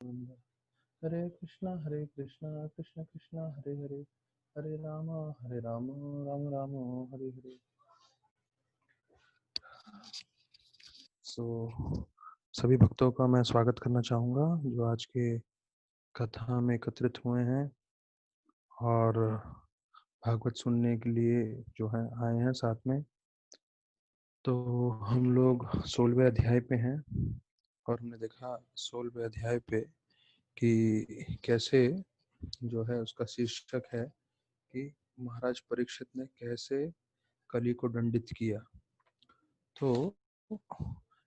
हरे कृष्णा कृष्णा कृष्णा हरे हरे, हरे राम राम राम हरे हरे। सो सभी भक्तों का मैं स्वागत करना चाहूँगा जो आज के कथा में एकत्रित हुए हैं और भागवत सुनने के लिए जो है आए हैं साथ में। तो हम लोग 16वें अध्याय पे हैं और हमने देखा 16वें अध्याय पे कि कैसे जो है उसका शीर्षक है कि महाराज परीक्षित ने कैसे कली को दंडित किया। तो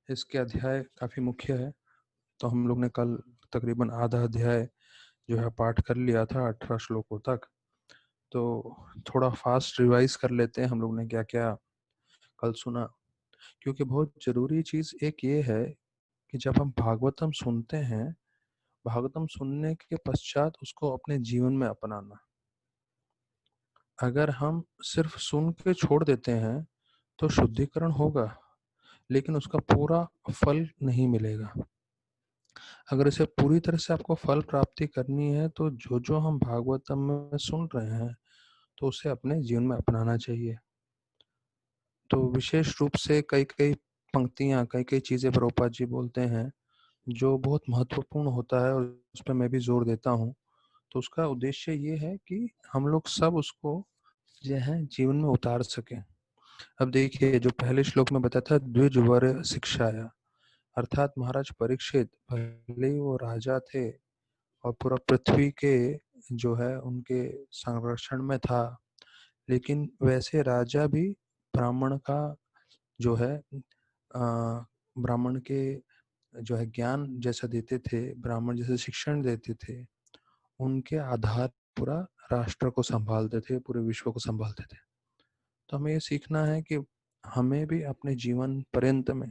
इसके अध्याय काफ़ी मुख्य है। तो हम लोग ने कल तकरीबन आधा अध्याय जो है पाठ कर लिया था 18 श्लोकों तक। तो थोड़ा फास्ट रिवाइज कर लेते हैं हम लोग ने क्या क्या कल सुना, क्योंकि बहुत ज़रूरी चीज़ एक ये है कि जब हम भागवतम सुनते हैं, भागवतम सुनने के पश्चात उसको अपने जीवन में अपनाना। अगर हम सिर्फ सुन के छोड़ देते हैं तो शुद्धिकरण होगा लेकिन उसका पूरा फल नहीं मिलेगा। अगर इसे पूरी तरह से आपको फल प्राप्ति करनी है तो जो जो हम भागवतम में सुन रहे हैं तो उसे अपने जीवन में अपनाना चाहिए। तो विशेष रूप से कई कई पंक्तियां, कई कई चीज़ें प्रभुपाद जी बोलते हैं जो बहुत महत्वपूर्ण होता है और उस पर मैं भी जोर देता हूँ। तो उसका उद्देश्य ये है कि हम लोग सब उसको जो है जीवन में उतार सकें। अब देखिए, जो पहले श्लोक में बताया था द्विजवर शिक्षाया, अर्थात महाराज परीक्षित भले ही वो राजा थे और पूरा पृथ्वी के जो है उनके संरक्षण में था, लेकिन वैसे राजा भी ब्राह्मण का जो है ब्राह्मण के जो है ज्ञान जैसा देते थे, ब्राह्मण जैसे शिक्षण देते थे, उनके आधार पूरा राष्ट्र को संभालते थे, पूरे विश्व को संभालते थे। तो हमें ये सीखना है कि हमें भी अपने जीवन पर्यंत में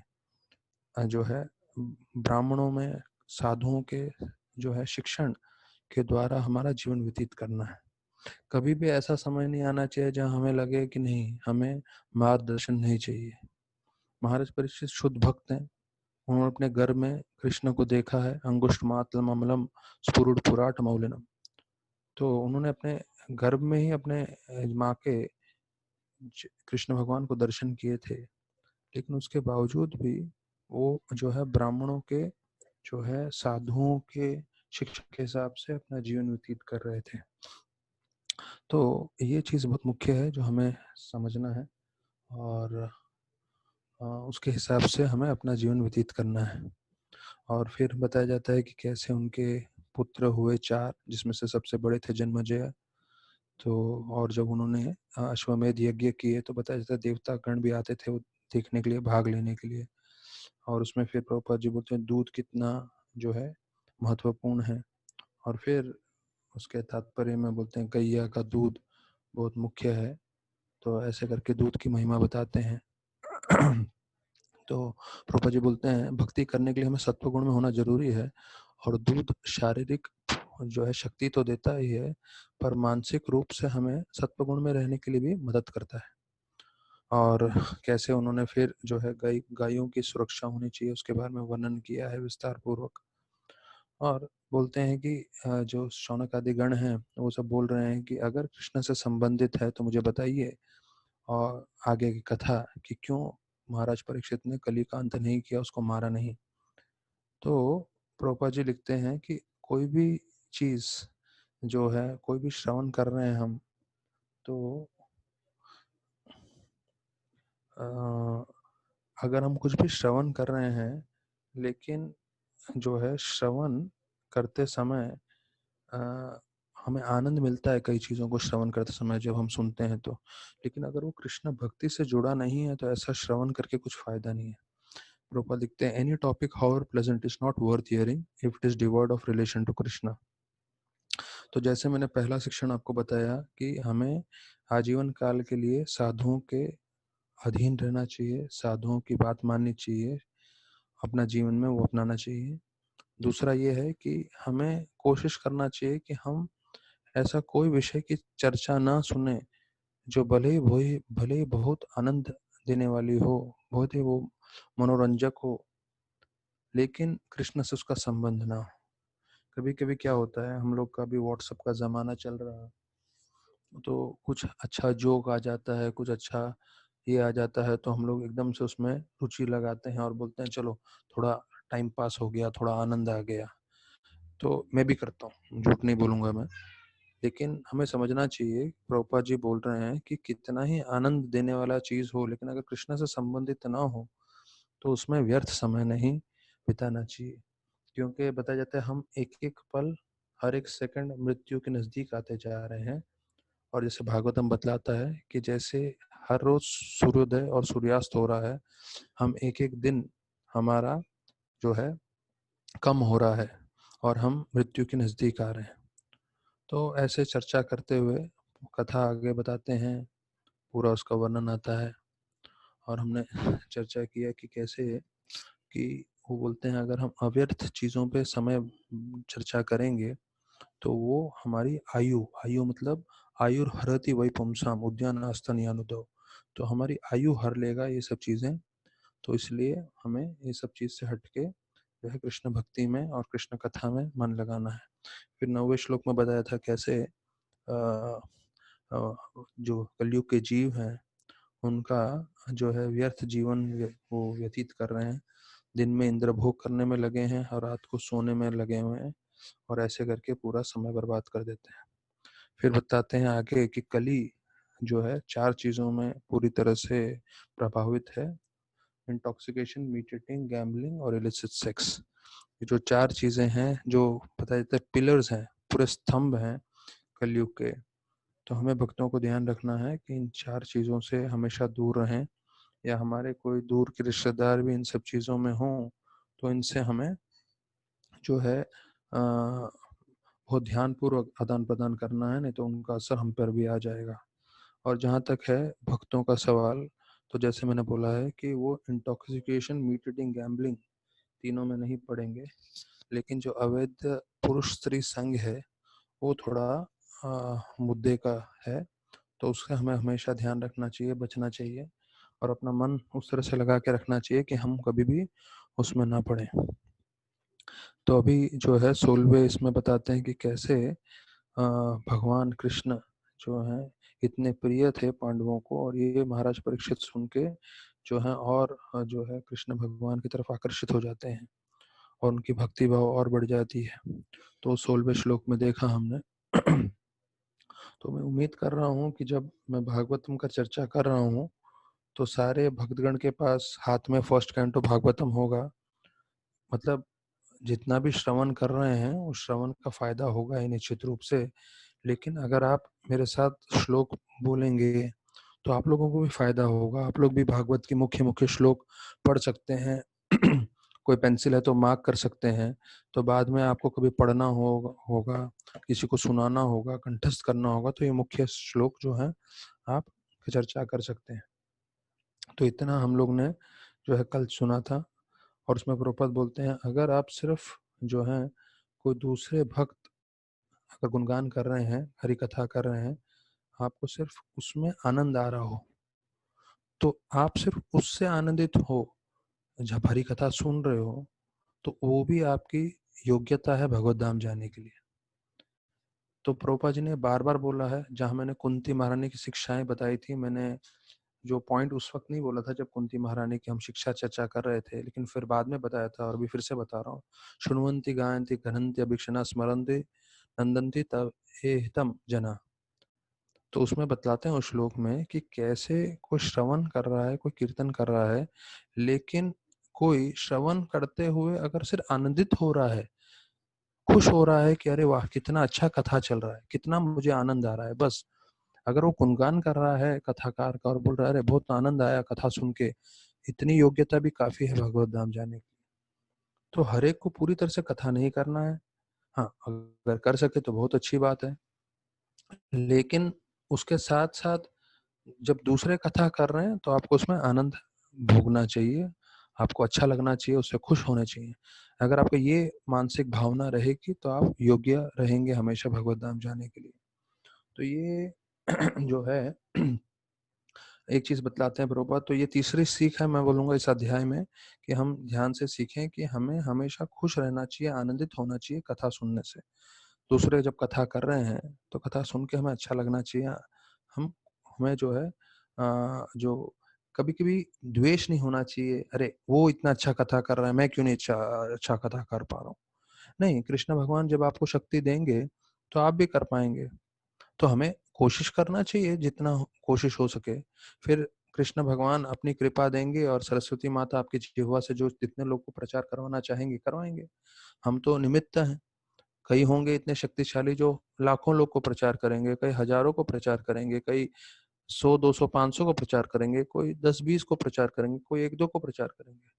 जो है ब्राह्मणों में, साधुओं के जो है शिक्षण के द्वारा हमारा जीवन व्यतीत करना है। कभी भी ऐसा समय नहीं आना चाहिए जहाँ हमें लगे कि नहीं, हमें मार्गदर्शन नहीं चाहिए। महाराज परीक्षित शुद्ध भक्त हैं। उन्होंने अपने घर में कृष्ण को देखा है, अंगुष्ठ मातलम अमलम स्फुरुड पुराट मौलिनम। तो उन्होंने अपने गर्भ में ही अपने माँ के कृष्ण भगवान को दर्शन किए थे, लेकिन उसके बावजूद भी वो जो है ब्राह्मणों के जो है साधुओं के शिक्षा के हिसाब से अपना जीवन व्यतीत कर रहे थे। तो ये चीज़ बहुत मुख्य है जो हमें समझना है और उसके हिसाब से हमें अपना जीवन व्यतीत करना है। और फिर बताया जाता है कि कैसे उनके पुत्र हुए 4, जिसमें से सबसे बड़े थे जन्मेजय। तो और जब उन्होंने अश्वमेध यज्ञ किए तो बताया जाता है देवता गण भी आते थे वो देखने के लिए, भाग लेने के लिए। और उसमें फिर प्रभुपाद जी बोलते हैं दूध कितना जो है महत्वपूर्ण है। और फिर उसके तात्पर्य में बोलते हैं गैया का दूध बहुत मुख्य है। तो ऐसे करके दूध की महिमा बताते हैं। तो प्रभुपाद जी बोलते हैं भक्ति करने के लिए हमें सत्व गुण में होना जरूरी है, और दूध शारीरिक जो है शक्ति तो देता ही है, पर मानसिक रूप से हमें सत्व गुण में रहने के लिए भी मदद करता है। और कैसे उन्होंने फिर जो है गायों की सुरक्षा होनी चाहिए उसके बारे में वर्णन किया है विस्तार पूर्वक। और बोलते हैं कि जो शौनक आदि गण हैं वो सब बोल रहे हैं कि अगर कृष्ण से संबंधित है तो मुझे बताइए और आगे की कथा कि क्यों महाराज परीक्षित ने कली का अंत नहीं किया, उसको मारा नहीं। तो प्रभुपाद जी लिखते हैं कि कोई भी चीज जो है, कोई भी श्रवण कर रहे हैं हम, तो अगर हम कुछ भी श्रवण कर रहे हैं, लेकिन जो है श्रवण करते समय अ, हमें आनंद मिलता है कई चीज़ों को श्रवण करते समय जब हम सुनते हैं तो, लेकिन अगर वो कृष्ण भक्ति से जुड़ा नहीं है तो ऐसा श्रवण करके कुछ फायदा नहीं है। प्रभुपाद लिखते हैं any topic however pleasant is not worth hearing if it is devoid of relation to Krishna. तो जैसे मैंने पहला शिक्षण आपको बताया कि हमें आजीवन काल के लिए साधुओं के अधीन रहना चाहिए, साधुओं की बात माननी चाहिए, अपना जीवन में वो अपनाना चाहिए। दूसरा ये है कि हमें कोशिश करना चाहिए कि हम ऐसा कोई विषय की चर्चा ना सुने जो भले ही बहुत आनंद देने वाली हो, बहुत ही वो मनोरंजक हो, लेकिन कृष्ण से उसका संबंध ना हो। कभी कभी क्या होता है, हम लोग का भी व्हाट्सएप का ज़माना चल रहा है, तो कुछ अच्छा जोक आ जाता है, कुछ अच्छा ये आ जाता है, तो हम लोग एकदम से उसमें रुचि लगाते हैं और बोलते हैं चलो थोड़ा टाइम पास हो गया, थोड़ा आनंद आ गया। तो मैं भी करता हूँ, झूठ नहीं बोलूँगा मैं। लेकिन हमें समझना चाहिए, प्रभुपाद जी बोल रहे हैं कि कितना ही आनंद देने वाला चीज़ हो, लेकिन अगर कृष्ण से संबंधित ना हो तो उसमें व्यर्थ समय नहीं बिताना चाहिए। क्योंकि बताया जाता है हम एक-एक पल, हर एक सेकंड मृत्यु के नज़दीक आते जा रहे हैं। और जैसे भागवतम बतलाता है कि जैसे हर रोज सूर्योदय और सूर्यास्त हो रहा है, हम एक-एक दिन हमारा जो है कम हो रहा है और हम मृत्यु के नज़दीक आ रहे हैं। तो ऐसे चर्चा करते हुए कथा आगे बताते हैं, पूरा उसका वर्णन आता है। और हमने चर्चा किया कि कैसे कि वो बोलते हैं अगर हम अव्यर्थ चीज़ों पे समय चर्चा करेंगे तो वो हमारी आयु, आयु मतलब आयुर्हरति वै पुंसाम उद्यानास्तन यानुदो, तो हमारी आयु हर लेगा ये सब चीज़ें। तो इसलिए हमें ये सब चीज़ से हट के जो है कृष्ण भक्ति में और कृष्ण कथा में मन लगाना है। फिर 9वें श्लोक में बताया था कैसे जो कलयुग के जीव हैं उनका जो है व्यर्थ जीवन वो व्यतीत कर रहे हैं, दिन में इंद्र भोग करने में लगे हैं और रात को सोने में लगे हुए हैं, और ऐसे करके पूरा समय बर्बाद कर देते हैं। फिर बताते हैं आगे कि कली जो है 4 चीज़ों में पूरी तरह से प्रभावित है, इंटॉक्सिकेशन, मीट ईटिंग, गैम्बलिंग और इलिसिट सेक्स। ये जो 4 चीज़ें हैं, जो बताया जाता है पिलर्स हैं, पूरे स्तंभ हैं कलयुग के। तो हमें भक्तों को ध्यान रखना है कि इन 4 चीज़ों से हमेशा दूर रहें, या हमारे कोई दूर के रिश्तेदार भी इन सब चीज़ों में हों तो इनसे हमें जो है बहुत ध्यानपूर्वक आदान प्रदान करना है, नहीं तो उनका असर हम पर भी आ जाएगा। और जहाँ तक है भक्तों का सवाल, तो जैसे मैंने बोला है कि वो इंटॉक्सिकेशन, मीट ईटिंग, गैम्बलिंग तीनों में नहीं पड़ेंगे, लेकिन जो अवैध पुरुष स्त्री संग है वो थोड़ा मुद्दे का है। तो उसका हमें हमेशा ध्यान रखना चाहिए, बचना चाहिए और अपना मन उस तरह से लगा के रखना चाहिए कि हम कभी भी उसमें ना पड़े। तो अभी जो है 16वें इसमें बताते हैं कि कैसे भगवान कृष्ण जो हैं इतने प्रिय थे पांडवों को, और ये महाराज परीक्षित सुन के जो है और जो है कृष्ण भगवान की तरफ आकर्षित हो जाते हैं और उनकी भक्ति भाव और बढ़ जाती है। तो 16वें श्लोक में देखा हमने। तो मैं उम्मीद कर रहा हूँ कि जब मैं भागवतम का चर्चा कर रहा हूँ तो सारे भक्तगण के पास हाथ में फर्स्ट कैंटो भागवतम होगा। मतलब जितना भी श्रवण कर रहे हैं उस श्रवण का फायदा होगा ही निश्चित रूप से। लेकिन अगर आप मेरे साथ श्लोक बोलेंगे तो आप लोगों को भी फायदा होगा, आप लोग भी भागवत के मुख्य मुख्य श्लोक पढ़ सकते हैं। कोई पेंसिल है तो मार्क कर सकते हैं, तो बाद में आपको कभी पढ़ना होगा, किसी को सुनाना होगा, कंठस्थ करना होगा, तो ये मुख्य श्लोक जो है आप चर्चा कर सकते हैं। तो इतना हम लोग ने जो है कल सुना था। और उसमें प्रभुपाद बोलते हैं अगर आप सिर्फ जो है कोई दूसरे भक्त अगर गुणगान कर रहे हैं, हरि कथा कर रहे हैं, आपको सिर्फ उसमें आनंद आ रहा हो, तो आप सिर्फ उससे आनंदित हो जब हरि कथा सुन रहे हो, तो वो भी आपकी योग्यता है भगवत धाम जाने के लिए। तो प्रभुपाद जी ने बार बार बोला है, जहाँ मैंने कुंती महारानी की शिक्षाएं बताई थी, मैंने जो पॉइंट उस वक्त नहीं बोला था जब कुंती महारानी की हम शिक्षा चर्चा कर रहे थे, लेकिन फिर बाद में बताया था और अभी फिर से बता रहा हूँ। शुण्वन्ति गायन्ति घनन्ति अभिक्षणा स्मरन्ति नंदन्ति तव एहितम जना। तो उसमें बतलाते हैं उस श्लोक में कि कैसे कोई श्रवण कर रहा है, कोई कीर्तन कर रहा है, लेकिन कोई श्रवण करते हुए अगर सिर्फ आनंदित हो रहा है, खुश हो रहा है कि अरे वाह कितना अच्छा कथा चल रहा है, कितना मुझे आनंद आ रहा है, बस अगर वो गुणगान कर रहा है कथाकार का और बोल रहा है अरे बहुत आनंद आया कथा सुन के, इतनी योग्यता भी काफी है भगवत धाम जाने की। तो हर एक को पूरी तरह से कथा नहीं करना है, हाँ अगर कर सके तो बहुत अच्छी बात है, लेकिन उसके साथ साथ जब दूसरे कथा कर रहे हैं तो आपको उसमें आनंद भोगना चाहिए, आपको अच्छा लगना चाहिए, उससे खुश होने चाहिए। अगर आपको ये मानसिक भावना रहेगी तो आप योग्य रहेंगे हमेशा भगवत धाम जाने के लिए। तो ये जो है एक चीज बतलाते हैं प्रभुपाद, तो ये तीसरी सीख है मैं बोलूंगा इस अध्याय में, कि हम ध्यान से सीखें कि हमें हमेशा खुश रहना चाहिए, आनंदित होना चाहिए कथा सुनने से। दूसरे जब कथा कर रहे हैं तो कथा सुन के हमें अच्छा लगना चाहिए। हम हमें जो है जो कभी कभी द्वेष नहीं होना चाहिए, अरे वो इतना अच्छा कथा कर रहा है, मैं क्यों नहीं अच्छा अच्छा कथा कर पा रहा हूँ। नहीं, कृष्ण भगवान जब आपको शक्ति देंगे तो आप भी कर पाएंगे। तो हमें कोशिश करना चाहिए जितना कोशिश हो सके। फिर कृष्ण भगवान अपनी कृपा देंगे और सरस्वती माता आपकी जिह्वा से जो जितने लोग को प्रचार करवाना चाहेंगे करवाएंगे। हम तो निमित्त हैं। कई होंगे इतने शक्तिशाली जो लाखों लोग को प्रचार करेंगे, कई हजारों को प्रचार करेंगे, कई 100 200 500 को प्रचार करेंगे, कोई 10 20 को प्रचार करेंगे, कोई 1 2 को प्रचार करेंगे,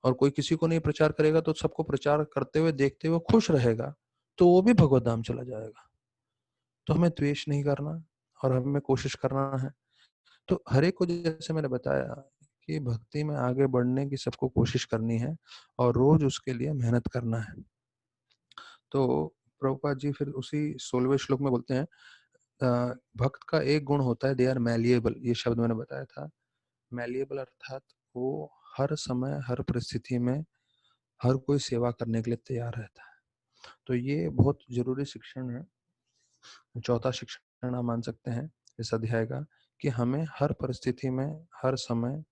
और कोई किसी को नहीं प्रचार करेगा तो सबको प्रचार करते हुए देखते हुए खुश रहेगा, तो वो भी भगवत धाम चला जाएगा। तो हमें द्वेष नहीं करना और हमें कोशिश करना है। तो हर एक को जैसे मैंने बताया कि भक्ति में आगे बढ़ने की सबको कोशिश करनी है और रोज उसके लिए मेहनत करना है। तो प्रभुपाद जी फिर उसी 16वें श्लोक में बोलते हैं, भक्त का एक गुण होता है, दे आर मैलिएबल। ये शब्द मैंने बताया था। मैलिएबल अर्थात वो हर समय हर परिस्थिति में हर कोई सेवा करने के लिए तैयार रहता है। तो ये बहुत जरूरी शिक्षण है, चौथा शिक्षण आप मान सकते हैं इस अध्याय का, कि हमें हर परिस्थिति में हर समय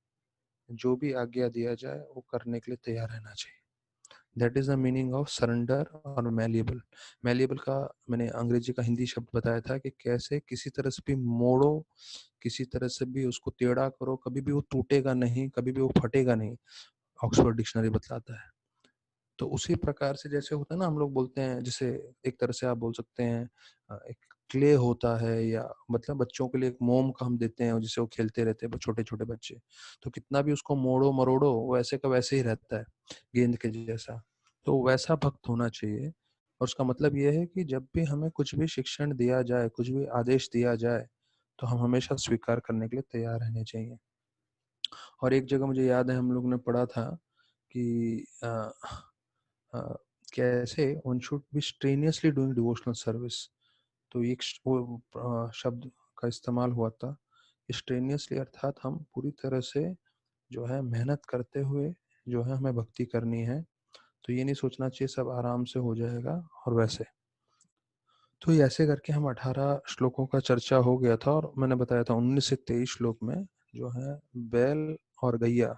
जो भी आज्ञा दिया जाए वो करने के लिए तैयार रहना चाहिए। That is the meaning of surrender और मैलिएबल। मैलिएबल का मैंने अंग्रेजी का हिंदी शब्द बताया था कि कैसे किसी तरह से भी मोड़ो, किसी तरह से भी उसको टेढ़ा करो, कभी भी वो टूटेगा नहीं, कभी भी वो फटेगा नहीं। ऑक्सफोर्ड डिक्शनरी बतलाता है। तो उसी प्रकार से जैसे होता है ना, हम लोग बोलते हैं, जैसे एक तरह से आप बोल सकते हैं एक क्ले होता है, या मतलब बच्चों के लिए एक मोम का हम देते हैं जिससे वो खेलते रहते हैं छोटे छोटे बच्चे। तो कितना भी उसको मोड़ो मरोड़ो वो वैसे का वैसे ही रहता है, गेंद के जैसा। तो वैसा भक्त होना चाहिए। और उसका मतलब ये है कि जब भी हमें कुछ भी शिक्षण दिया जाए, कुछ भी आदेश दिया जाए, तो हम हमेशा स्वीकार करने के लिए तैयार रहने चाहिए। और एक जगह मुझे याद है हम लोग ने पढ़ा था कि uh, कैसे one should be strenuously doing devotional service. तो एक वो शब्द का इस्तेमाल हुआ था, स्ट्रेनियसली अर्थात हम पूरी तरह से जो है मेहनत करते हुए जो है हमें भक्ति करनी है। तो ये नहीं सोचना चाहिए सब आराम से हो जाएगा और वैसे। तो ये ऐसे करके हम 18 श्लोकों का चर्चा हो गया था, और मैंने बताया था 19 से 23 श्लोक में जो है बैल और गैया,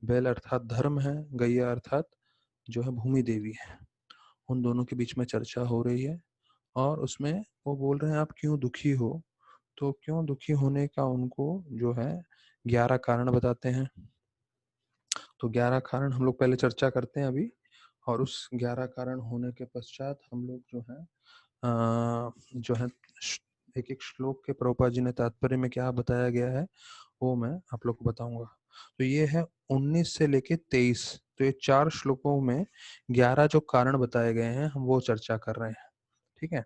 बैल अर्थात धर्म है, गैया अर्थात जो है भूमि देवी है, उन दोनों के बीच में चर्चा हो रही है। और उसमें वो बोल रहे हैं आप क्यों दुखी हो। तो क्यों दुखी होने का उनको जो है 11 कारण बताते हैं। तो 11 कारण हम लोग पहले चर्चा करते हैं अभी, और उस 11 कारण होने के पश्चात हम लोग जो है एक एक श्लोक के प्रभुपाद जी ने तात्पर्य में क्या बताया गया है वो मैं आप लोग को बताऊंगा। तो ये है 19 से लेके 23। तो ये 4 श्लोकों में 11 जो कारण बताए गए हैं हम वो चर्चा कर रहे हैं। ठीक है।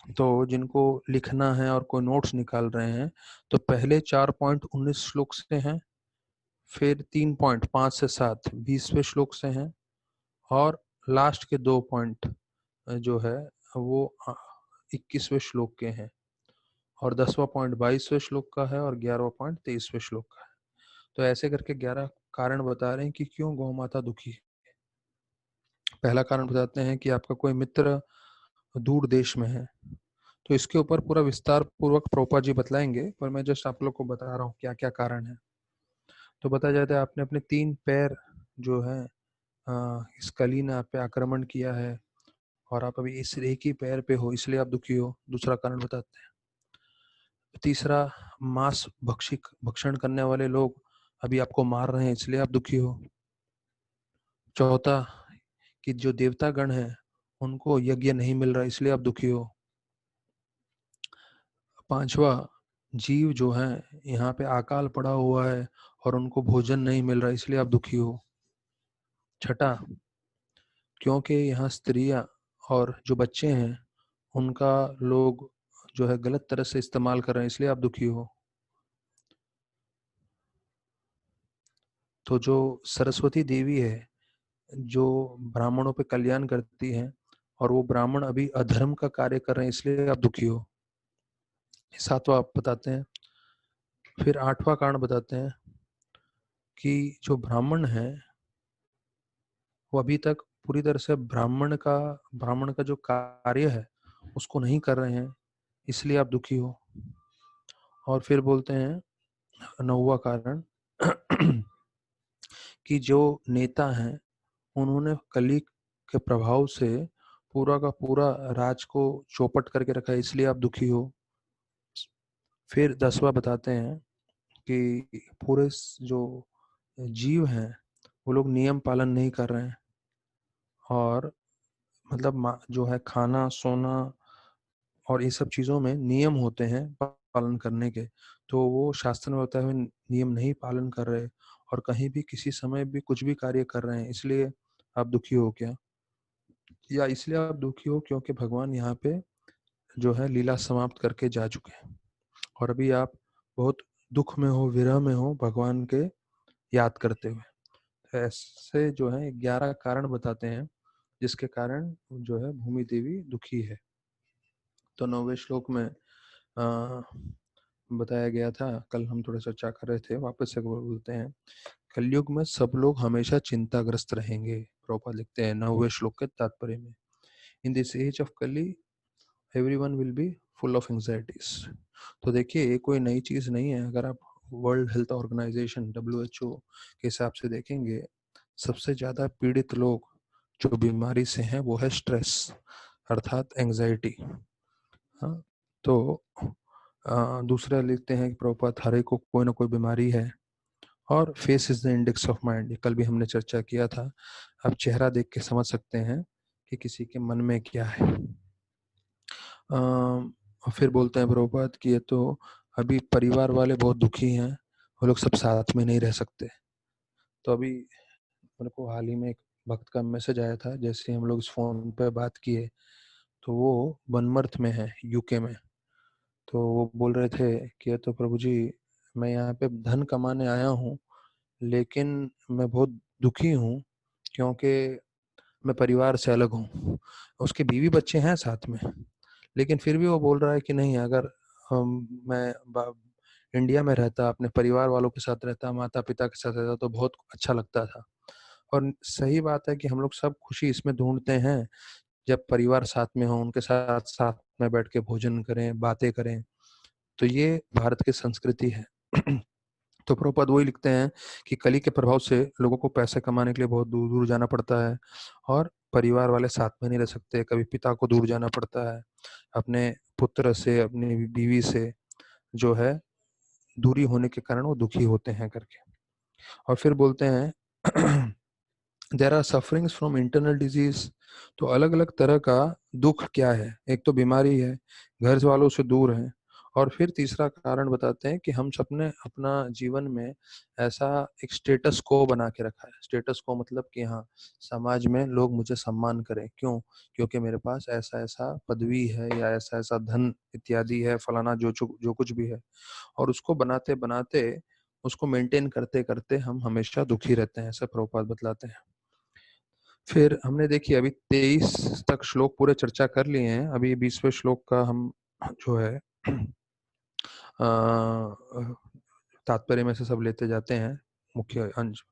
तो जिनको लिखना है और कोई नोट्स निकाल रहे हैं, तो पहले 4 पॉइंट 19 श्लोक से हैं, फिर 3 पॉइंट 5 से 7 20वें श्लोक से हैं, और लास्ट के 2 पॉइंट जो है वो 21वें श्लोक के हैं, और 10वां पॉइंट 22वें श्लोक का है, और 11वां पॉइंट 23वें श्लोक का है। तो ऐसे करके 11 कारण बता रहे हैं कि क्यों गौ माता दुखी है। पहला कारण बताते हैं कि आपका कोई मित्र दूर देश में है। तो इसके ऊपर पूरा विस्तार पूर्वक प्रभुपाद जी बतलाएंगे, पर मैं जस्ट आप लोग को बता रहा हूँ क्या क्या कारण है। तो बताया जाता है आपने अपने 3 पैर जो है इस कली ने आप पे आक्रमण किया है, और आप अभी इस एक ही पैर पे हो इसलिए आप दुखी हो, दूसरा कारण बताते हैं। तीसरा, मांस भक्षण करने वाले लोग अभी आपको मार रहे हैं इसलिए आप दुखी हो। चौथा, कि जो देवता गण है उनको यज्ञ नहीं मिल रहा इसलिए आप दुखी हो। पांचवा, जीव जो है यहाँ पे अकाल पड़ा हुआ है और उनको भोजन नहीं मिल रहा इसलिए आप दुखी हो। छठा, क्योंकि यहाँ स्त्रियां और जो बच्चे हैं उनका लोग जो है गलत तरह से इस्तेमाल कर रहे हैं इसलिए आप दुखी हो। तो जो सरस्वती देवी है जो ब्राह्मणों पे कल्याण करती है, और वो ब्राह्मण अभी अधर्म का कार्य कर रहे हैं इसलिए आप दुखी हो। सातवां आप बताते हैं फिर 8वां कारण बताते हैं कि जो ब्राह्मण है वो अभी तक पूरी तरह से ब्राह्मण का जो कार्य है उसको नहीं कर रहे हैं, इसलिए आप दुखी हो। और फिर बोलते हैं 9वां कारण कि जो नेता हैं उन्होंने कली के प्रभाव से पूरा का पूरा राज को चौपट करके रखा है, इसलिए आप दुखी हो। फिर 10वां बताते हैं कि पूरे जो जीव हैं वो लोग नियम पालन नहीं कर रहे हैं, और मतलब जो है खाना सोना और ये सब चीज़ों में नियम होते हैं पालन करने के, तो वो शास्त्र में बताए हुए नियम नहीं पालन कर रहे और कहीं भी किसी समय भी कुछ भी कार्य कर रहे हैं, इसलिए आप दुखी हो क्या? या इसलिए आप दुखी हो क्योंकि भगवान यहाँ पे जो है लीला समाप्त करके जा चुके हैं और अभी आप बहुत दुख में हो, विरह में हो भगवान के याद करते हुए। तो ऐसे जो है 11 कारण बताते हैं जिसके कारण जो है भूमि देवी दुखी है। तो 9वें श्लोक में बताया गया था, कल हम थोड़ा चर्चा कर रहे थे, वापस से बोलते हैं। कलयुग में सब लोग हमेशा चिंताग्रस्त रहेंगे, प्रभुपाद लिखते हैं 9वें श्लोक के तात्पर्य में। इन दिस एज ऑफ कली everyone will be full of anxieties. तो देखिए ये कोई नई चीज नहीं है, अगर आप वर्ल्ड हेल्थ ऑर्गेनाइजेशन WHO के हिसाब से देखेंगे, सबसे ज्यादा पीड़ित लोग जो बीमारी से हैं वो है स्ट्रेस अर्थात एंजाइटी। हाँ, तो दूसरा लिखते हैं कि प्रभुपाद हर एक को कोई ना कोई बीमारी है और face is the index of mind, कल भी हमने चर्चा किया था। आप चेहरा देख के समझ सकते हैं कि किसी के मन में क्या है। फिर बोलते हैं प्रभुपाद कि ये तो अभी परिवार वाले बहुत दुखी हैं, वो लोग सब साथ में नहीं रह सकते। तो अभी मेरे को हाल ही में एक भक्त का मैसेज आया था, जैसे हम लोग इस फोन पे बात किए, तो वो बनमर्थ में है, यूके में। तो वो बोल रहे थे कि तो प्रभु जी मैं यहाँ पे धन कमाने आया हूँ, लेकिन मैं बहुत दुखी हूँ क्योंकि मैं परिवार से अलग हूँ। उसके बीवी बच्चे हैं साथ में, लेकिन फिर भी वो बोल रहा है कि नहीं, अगर मैं इंडिया में रहता, अपने परिवार वालों के साथ रहता, माता पिता के साथ रहता, तो बहुत अच्छा लगता था। और सही बात है कि हम लोग सब खुशी इसमें ढूंढते हैं जब परिवार साथ में हो, उनके साथ साथ में बैठ के भोजन करें, बातें करें। तो ये भारत की संस्कृति है। तो प्रभुपाद वही लिखते हैं कि कली के प्रभाव से लोगों को पैसे कमाने के लिए बहुत दूर दूर जाना पड़ता है और परिवार वाले साथ में नहीं रह सकते, कभी पिता को दूर जाना पड़ता है, अपने पुत्र से, अपनी बीवी से जो है दूरी होने के कारण वो दुखी होते हैं करके। और फिर बोलते हैं there are sufferings from internal disease. तो अलग अलग तरह का दुख क्या है, एक तो बीमारी है, घर वालों से दूर है, और फिर तीसरा कारण बताते हैं कि हम सबने अपना जीवन में ऐसा एक स्टेटस को बना के रखा है। स्टेटस को मतलब कि हाँ, समाज में लोग मुझे सम्मान करें, क्यों? क्योंकि मेरे पास ऐसा ऐसा पदवी है या ऐसा ऐसा धन इत्यादि है, फलाना जो कुछ भी है। और उसको बनाते बनाते, उसको मेंटेन करते करते हम हमेशा दुखी रहते हैं, ऐसा प्रभुपाद बतलाते हैं। फिर हमने देखिए अभी 23 तक श्लोक पूरे चर्चा कर लिए हैं, अभी 20वें श्लोक का हम जो है तात्पर्य में से सब लेते जाते हैं, मुख्य अंश।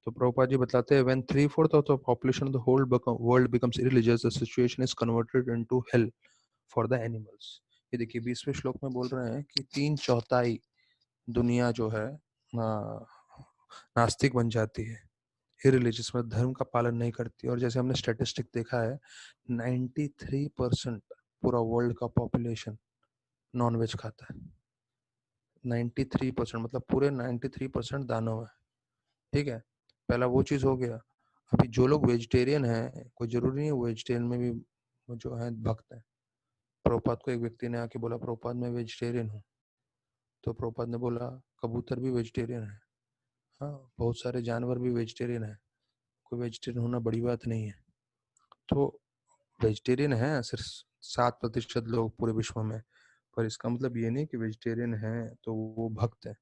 तो प्रभुपाद जी बताते हैं when 3/4 of the population of the whole world becomes irreligious the situation is converted into hell for the animals. ये देखिए 20वें श्लोक में बोल रहे हैं कि 3/4 दुनिया जो है नास्तिक बन जाती है, इरिलीजियस में धर्म का पालन नहीं करती। और जैसे हमने स्टैटिस्टिक देखा है, 93% पूरा वर्ल्ड का पॉपुलेशन नॉनवेज खाता है। 93% मतलब पूरे 93% दानव है। ठीक है, पहला वो चीज हो गया। अभी जो लोग वेजिटेरियन हैं, कोई जरूरी नहीं वेजिटेरियन में भी जो है भक्त है। प्रभुपाद को एक व्यक्ति ने आके बोला प्रभुपाद मैं वेजिटेरियन हूँ, तो प्रभुपाद ने बोला कबूतर भी वेजिटेरियन है, हाँ बहुत सारे जानवर भी वेजिटेरियन है, कोई वेजिटेरियन होना बड़ी बात नहीं है। तो वेजिटेरियन है सिर्फ 7% लोग पूरे विश्व में, पर इसका मतलब ये नहीं कि वेजिटेरियन है तो वो भक्त है।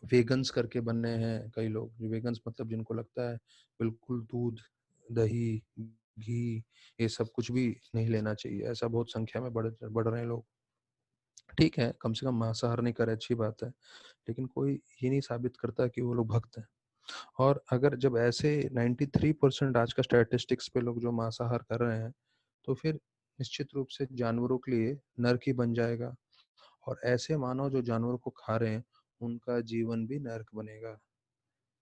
वेगन्स करके बनने हैं कई लोग, जो वेगन्स मतलब जिनको लगता है बिल्कुल दूध दही घी ये सब कुछ भी नहीं लेना चाहिए, ऐसा बहुत संख्या में बढ़ रहे हैं लोग। ठीक है, कम से कम मांसाहार नहीं करे, अच्छी बात है, लेकिन कोई ये नहीं साबित करता कि वो लोग भक्त हैं। और अगर जब ऐसे 93% आज का स्टैटिस्टिक्स पे लोग जो मांसाहार कर रहे हैं, तो फिर निश्चित रूप से जानवरों के लिए नर्क ही बन जाएगा। और ऐसे मानव जो जानवरों को खा रहे हैं, उनका जीवन भी नर्क बनेगा।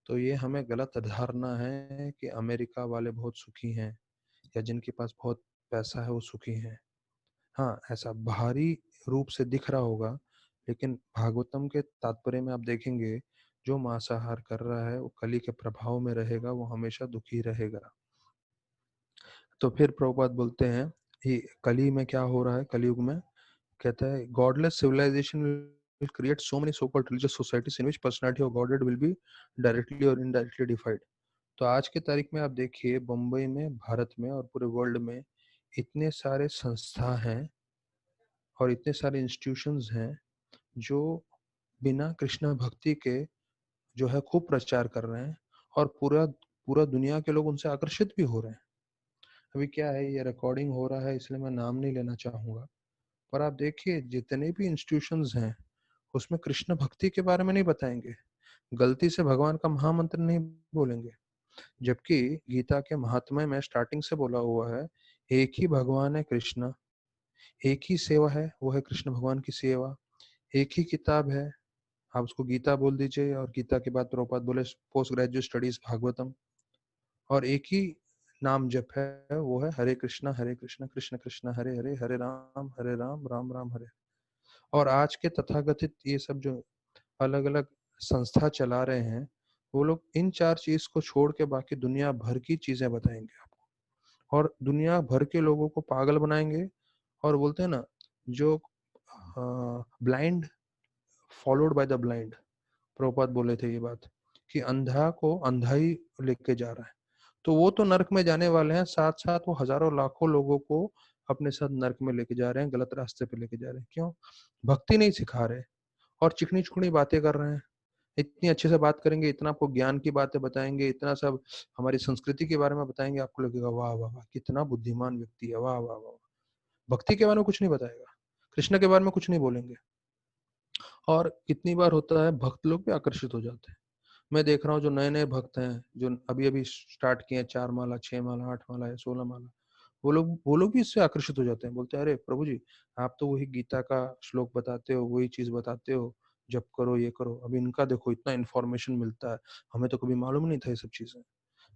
तो ये हमें गलत धारणा है कि अमेरिका वाले बहुत सुखी हैं या जिनके पास बहुत पैसा है वो सुखी हैं। हाँ, ऐसा बाहरी रूप से दिख रहा होगा, लेकिन भागवतम के तात्पर्य में आप देखेंगे, जो मांसाहार कर रहा है वो कली के प्रभाव में रहेगा, वो हमेशा दुखी रहेगा। तो फिर प्रभुपाद बोलते हैं कि कली में क्या हो रहा है, कलयुग में कहता है godless civilization will create so many so-called religious societies in which personality of Godhead will be directly or indirectly defined। तो आज के तारीख में आप देखिए, बम्बई में, भारत में और पूरे वर्ल्ड में इतने सारे संस्था हैं और इतने सारे इंस्टीट्यूशंस हैं जो बिना कृष्णा भक्ति के जो है खूब प्रचार कर रहे हैं, और पूरा पूरा दुनिया के लोग उनसे आकर्षित भी हो रहे हैं। अभी क्या है, ये रिकॉर्डिंग हो रहा है इसलिए मैं नाम नहीं लेना चाहूंगा, पर आप देखिए जितने भी इंस्टीट्यूशंस हैं उसमें कृष्ण भक्ति के बारे में नहीं बताएंगे, गलती से भगवान का महामंत्र नहीं बोलेंगे। जबकि गीता के महात्म्य में स्टार्टिंग से बोला हुआ है, एक ही भगवान है कृष्ण, एक ही सेवा है, वो है कृष्ण भगवान की सेवा, एक ही किताब है, आप उसको गीता बोल दीजिए, और गीता के बाद प्रभुपाद बोले पोस्ट ग्रेजुएट स्टडीज भागवतम, और एक ही नाम जप है, वो है हरे कृष्णा कृष्ण कृष्ण हरे हरे, हरे राम राम हरे। और आज के तथाकथित ये सब जो अलग अलग संस्था चला रहे हैं, वो लोग इन चार चीज को छोड़ के बाकी दुनिया भर की चीजें बताएंगे आपको, और दुनिया भर के लोगों को पागल बनाएंगे। और बोलते हैं ना, जो blind followed by the blind, Prabhupada बोले थे ये बात, कि अंधा को अंधा ही लेके जा रहा है। तो वो तो नर्क में जाने वाले हैं, साथ साथ वो हजारों लाखों लोगों को अपने साथ नर्क में लेके जा रहे हैं, गलत रास्ते पे लेके जा रहे हैं। क्यों? भक्ति नहीं सिखा रहे और चिकनी चुकनी बातें कर रहे हैं। इतनी अच्छे से बात करेंगे, इतना आपको ज्ञान की बातें बताएंगे, इतना सब हमारी संस्कृति के बारे में बताएंगे, आपको लगेगा वाह वाह वाह कितना बुद्धिमान व्यक्ति है, वाह वाह वाह। भक्ति के बारे में कुछ नहीं बताएगा, कृष्ण के बारे में कुछ नहीं बोलेंगे। और कितनी बार होता है भक्त लोग भी आकर्षित हो जाते हैं। मैं देख रहा हूँ जो नए नए भक्त हैं, जो अभी अभी स्टार्ट किए हैं, 4 माला 6 माला 8 माला या 16 माला, वो लोग भी इससे आकर्षित हो जाते हैं। बोलते हैं अरे प्रभु जी, आप तो वही गीता का श्लोक बताते हो, वही चीज बताते हो, जब करो ये करो, अभी इनका देखो इतना इन्फॉर्मेशन मिलता है, हमें तो कभी मालूम नहीं था ये सब चीजें।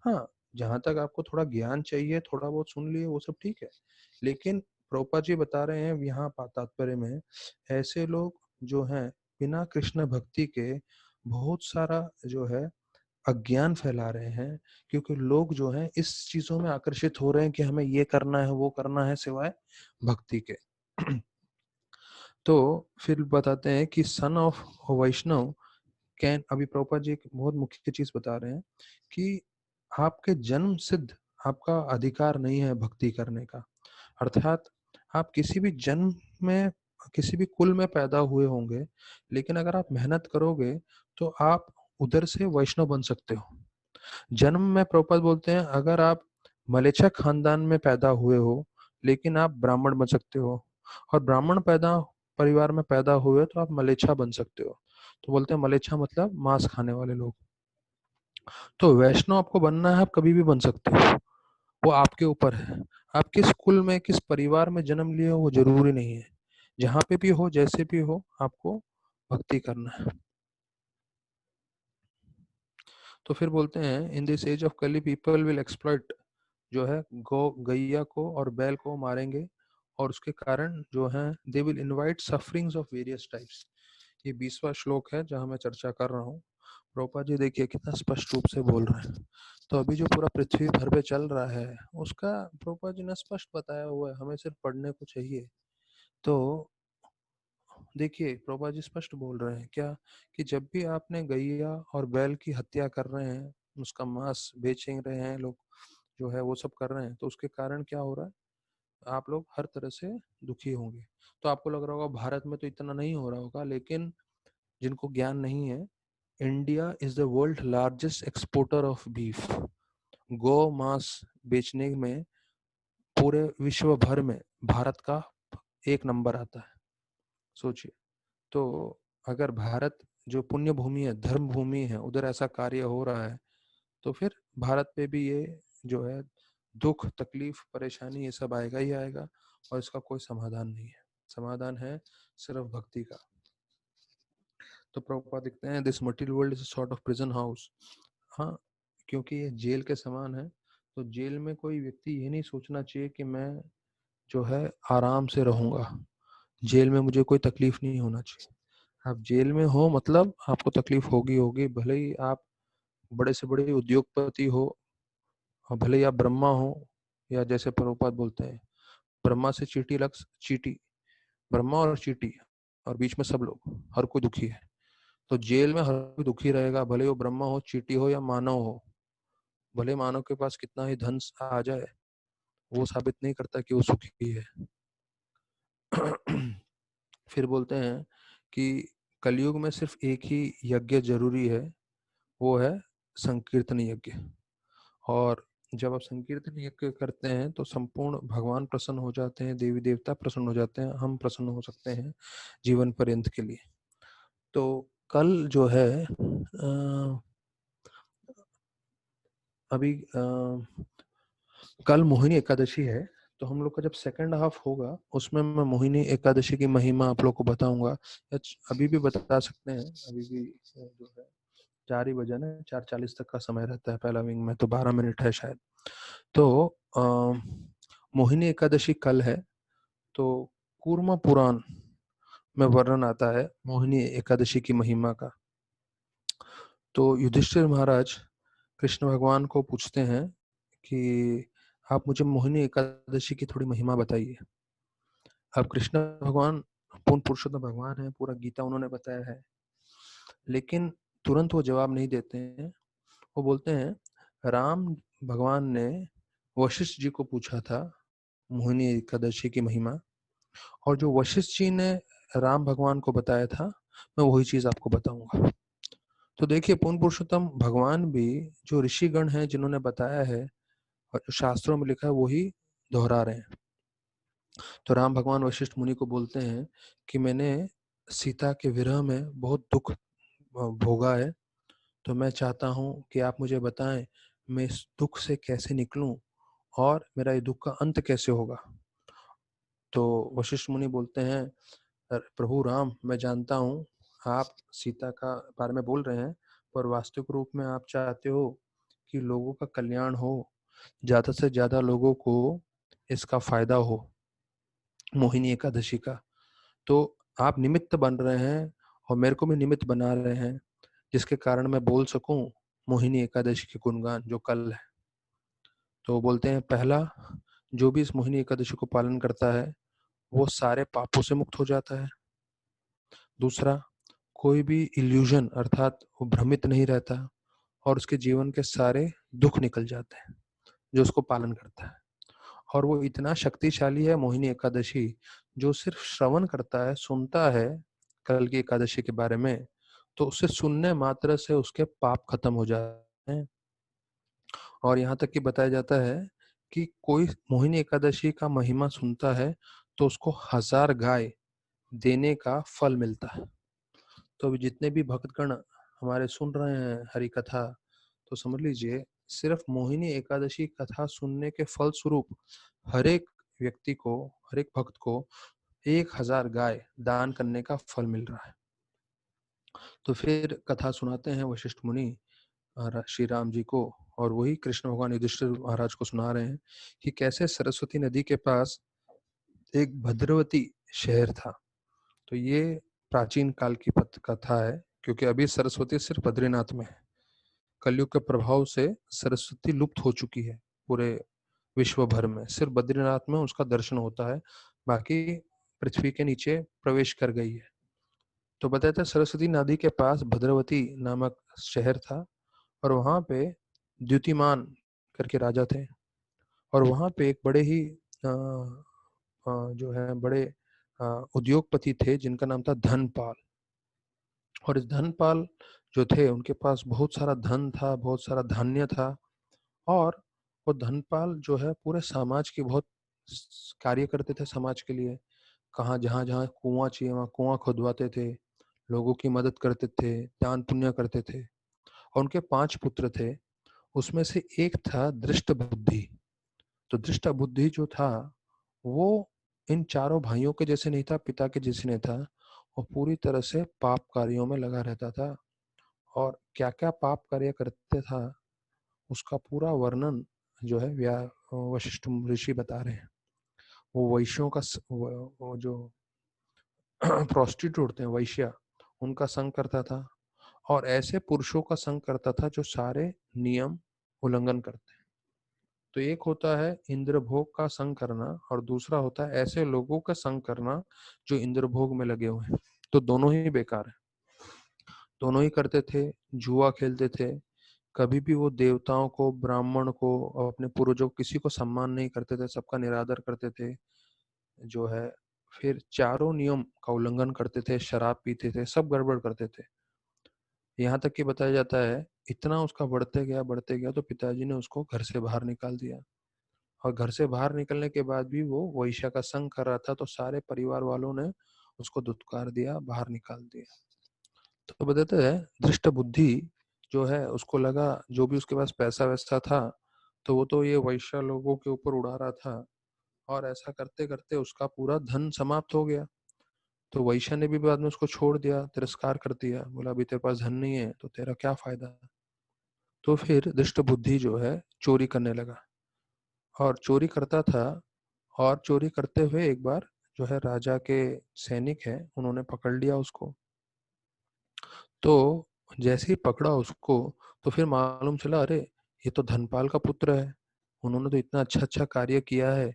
हाँ, जहां तक आपको थोड़ा ज्ञान चाहिए, थोड़ा बहुत सुन लिए, वो सब ठीक है, लेकिन प्रभुपाद जी बता रहे हैं यहाँ तात्पर्य में, ऐसे लोग जो हैं बिना कृष्ण भक्ति के बहुत सारा जो है अज्ञान फैला रहे हैं, क्योंकि लोग जो हैं इस चीजों में आकर्षित हो रहे हैं कि हमें ये करना है वो करना है सिवाय भक्ति के। तो फिर बताते हैं कि सन ऑफ वैष्णव कैन, अभी प्रभुपाद जी एक बहुत मुख्य चीज बता रहे हैं कि आपके जन्म सिद्ध आपका अधिकार नहीं है भक्ति करने का। अर्थात आप किसी भी जन्म में, किसी भी कुल में पैदा हुए होंगे, लेकिन अगर आप मेहनत करोगे तो आप उधर से वैष्णव बन सकते हो। जन्म में प्रभुपाद बोलते हैं अगर आप मलेच्छा खानदान में पैदा हुए हो, लेकिन आप ब्राह्मण बन सकते हो, और ब्राह्मण पैदा परिवार में पैदा हुए तो आप मलेच्छा बन सकते हो। तो बोलते हैं मलेच्छा मतलब मांस खाने वाले लोग। तो वैष्णव आपको बनना है, आप कभी भी बन सकते हो, वो आपके ऊपर है। आप किस कुल में, किस परिवार में जन्म लिए हो वो जरूरी नहीं है, जहाँ पे भी हो, जैसे भी हो, आपको भक्ति करना है। तो फिर बोलते हैं इन दिस एज ऑफ कली पीपल विल एक्सप्लॉइट, जो है गौ गैया को और बैल को मारेंगे, और उसके कारण जो है they will invite sufferings of various types. ये 20वां श्लोक है जहां मैं चर्चा कर रहा हूँ। प्रभुपाद जी देखिए कितना स्पष्ट रूप से बोल रहे हैं। तो अभी जो पूरा पृथ्वी भर पे चल रहा है उसका प्रभुपाद जी ने स्पष्ट बताया हुआ है, हमें सिर्फ पढ़ने को चाहिए। तो देखिए प्रभुपाद जी स्पष्ट बोल रहे हैं क्या, कि जब भी आपने गैया और बैल की हत्या कर रहे हैं, उसका मांस बेच रहे हैं लोग, जो है वो सब कर रहे हैं, तो उसके कारण क्या हो रहा है, आप लोग हर तरह से दुखी होंगे। तो आपको लग रहा होगा भारत में तो इतना नहीं हो रहा होगा, लेकिन जिनको ज्ञान नहीं है, India is the world largest exporter of beef. गौ मांस बेचने में पूरे विश्व भर में भारत का 1 नंबर आता है। सोचिए। तो अगर भारत जो पुण्य भूमि है, धर्म भूमि है, उधर ऐसा कार्य हो रहा है, तो फिर भारत पे भी ये जो है दुख, तकलीफ, परेशानी, ये सब आएगा ही आएगा, और इसका कोई समाधान नहीं है। समाधान है सिर्फ भक्ति का। तो प्रभुपाद लिखते हैं, this material world is sort of prison house. हाँ, क्योंकि ये जेल के समान है, तो जेल में कोई व्यक्ति ये नहीं सोचना चाहिए कि मैं जो है आराम से रहूंगा, जेल में मुझे कोई तकलीफ नहीं होना चाहिए। आप जेल में हो मतलब आपको तकलीफ होगी होगी, भले ही आप बड़े से बड़े उद्योगपति हो, और भले ही आप ब्रह्मा हो, या जैसे प्रभुपाद बोलते हैं, ब्रह्मा से चीटी लग चीटी, ब्रह्मा और चीटी, और बीच में सब लोग, हर कोई दुखी है। तो जेल में हर कोई दुखी रहेगा, भले वो ब्रह्मा हो, चीटी हो, या मानव हो। भले मानव के पास कितना ही धन आ जाए, वो साबित नहीं करता कि वो सुखी है। फिर बोलते हैं कि कलयुग में सिर्फ एक ही यज्ञ जरूरी है, वो है संकीर्तन यज्ञ। और जब आप संकीर्तन यज्ञ करते हैं तो संपूर्ण भगवान प्रसन्न हो जाते हैं, देवी देवता प्रसन्न हो जाते हैं, हम प्रसन्न हो सकते हैं जीवन पर्यंत के लिए। तो कल जो है अभी कल मोहिनी एकादशी है, तो हम लोग का जब सेकंड हाफ होगा उसमें मैं मोहिनी एकादशी की महिमा आप लोग को बताऊंगा। अभी भी बता सकते हैं, अभी भी जो है 4 ही बजे ना, 4:40 तक का समय रहता है पहला विंग में, तो 12 मिनट है शायद। तो मोहिनी एकादशी कल है। तो कूर्मा पुराण में वर्णन आता है मोहिनी एकादशी की महिमा का। तो युधिष्ठिर महाराज कृष्ण भगवान को पूछते हैं कि आप मुझे मोहिनी एकादशी की थोड़ी महिमा बताइए। अब कृष्ण भगवान पूर्ण पुरुषोत्तम भगवान है, पूरा गीता उन्होंने बताया है, लेकिन तुरंत वो जवाब नहीं देते हैं। वो बोलते हैं, राम भगवान ने वशिष्ठ जी को पूछा था मोहिनी एकादशी की महिमा, और जो वशिष्ठ जी ने राम भगवान को बताया था, मैं वही चीज आपको बताऊंगा। तो देखिए, पूर्ण पुरुषोत्तम भगवान भी जो ऋषिगण हैं जिन्होंने बताया है और जो शास्त्रों में लिखा है वही दोहरा रहे हैं। तो राम भगवान वशिष्ठ मुनि को बोलते हैं कि मैंने सीता के विरह में बहुत दुख भोगा है, तो मैं चाहता हूं कि आप मुझे बताएं मैं इस दुख से कैसे निकलूं और मेरा ये दुख का अंत कैसे होगा। तो वशिष्ठ मुनि बोलते हैं, प्रभु राम, मैं जानता हूँ आप सीता का बारे में बोल रहे हैं, पर वास्तविक रूप में आप चाहते हो कि लोगों का कल्याण हो, ज्यादा से ज्यादा लोगों को इसका फायदा हो मोहिनी एकादशी का। तो आप निमित्त बन रहे हैं और मेरे को भी निमित्त बना रहे हैं, जिसके कारण मैं बोल सकूं मोहिनी एकादशी के गुणगान जो कल है। तो बोलते हैं, पहला, जो भी इस मोहिनी एकादशी को पालन करता है वो सारे पापों से मुक्त हो जाता है। दूसरा, कोई भी इल्यूजन अर्थात वो भ्रमित नहीं रहता, और उसके जीवन के सारे दुख निकल जाते हैं जो उसको पालन करता है। और वो इतना शक्तिशाली है मोहिनी एकादशी, जो सिर्फ श्रवण करता है, सुनता है कल की एकादशी के बारे में, तो उसे सुनने मात्र से उसके पाप खत्म हो जाते हैं। और यहाँ तक कि बताया जाता है कि कोई मोहिनी एकादशी का महिमा सुनता है तो उसको 1000 गाय देने का फल मिलता है। तो अभी जितने भी भक्तगण हमारे सुन रहे हैं हरि कथा, तो समझ लीजिए सिर्फ मोहिनी एकादशी कथा सुनने के फल स्वरूप हर एक व्यक्ति को, हर एक भक्त को 1000 गाय दान करने का फल मिल रहा है। तो फिर कथा सुनाते हैं वशिष्ठ मुनि श्री राम जी को, और वही कृष्ण भगवान युधिष्ठिर महाराज को सुना रहे हैं कि कैसे सरस्वती नदी के पास एक भद्रवती शहर था। तो ये प्राचीन काल की कथा है, क्योंकि अभी सरस्वती सिर्फ बद्रीनाथ में है। कलयुग के प्रभाव से सरस्वती लुप्त हो चुकी है पूरे विश्व भर में, सिर्फ बद्रीनाथ में उसका दर्शन होता है, बाकी पृथ्वी के नीचे प्रवेश कर गई है। तो बताते हैं, सरस्वती नदी के पास भद्रवती नामक शहर था, और वहां पे द्युतिमान करके राजा थे, और वहां पे एक बड़े ही जो है बड़े उद्योगपति थे जिनका नाम था धनपाल। और इस धनपाल जो थे उनके पास बहुत सारा धन था, बहुत सारा धान्य था, और वो धनपाल जो है पूरे समाज की बहुत कार्य करते थे समाज के लिए। कहाँ जहाँ जहाँ कुआं चाहिए वहाँ कुआं खुदवाते थे, लोगों की मदद करते थे, दान पुण्य करते थे। और उनके 5 पुत्र थे, उसमें से एक था दृष्ट बुद्धि। तो दृष्ट बुद्धि जो था वो इन चारों भाइयों के जैसे नहीं था, पिता के जैसे नहीं था। वो पूरी तरह से पाप कार्यों में लगा रहता था, और क्या क्या पाप कार्य करते था उसका पूरा वर्णन जो है वशिष्ठ ऋषि बता रहे हैं। वो वैश्यों का वो जो प्रोस्टिट्यूट होते हैं वैश्या, उनका संग करता था, और ऐसे पुरुषों का संग करता था जो सारे नियम उल्लंघन करते हैं। तो एक होता है इंद्रभोग का संग करना, और दूसरा होता है ऐसे लोगों का संग करना जो इंद्रभोग में लगे हुए हैं। तो दोनों ही बेकार है, दोनों ही करते थे, जुआ खेलते थे। कभी भी वो देवताओं को, ब्राह्मण को और अपने पूर्वजों को किसी को सम्मान नहीं करते थे, सबका निरादर करते थे जो है। फिर चारों नियम का उल्लंघन करते थे, शराब पीते थे, सब गड़बड़ करते थे। यहाँ तक कि बताया जाता है इतना उसका बढ़ते गया तो पिताजी ने उसको घर से बाहर निकाल दिया। और घर से बाहर निकलने के बाद भी वो वैश्या का संग कर रहा था, तो सारे परिवार वालों ने उसको धुतकार दिया, बाहर निकाल दिया। तो बताते हैं दृष्ट बुद्धि जो है उसको लगा जो भी उसके पास पैसा वैसा था तो वो तो ये वैश्य लोगों के ऊपर उड़ा रहा था, और ऐसा करते करते उसका पूरा धन समाप्त हो गया। तो वैश्य ने भी बाद में उसको छोड़ दिया, तिरस्कार कर दिया, बोला अभी तेरे पास धन नहीं है तो तेरा क्या फायदा। तो फिर दृष्ट बुद्धि जो है चोरी करने लगा, और चोरी करता था। और चोरी करते हुए एक बार जो है राजा के सैनिक है उन्होंने पकड़ लिया उसको। तो जैसे ही पकड़ा उसको तो फिर मालूम चला, अरे ये तो धनपाल का पुत्र है, उन्होंने तो इतना अच्छा अच्छा कार्य किया है।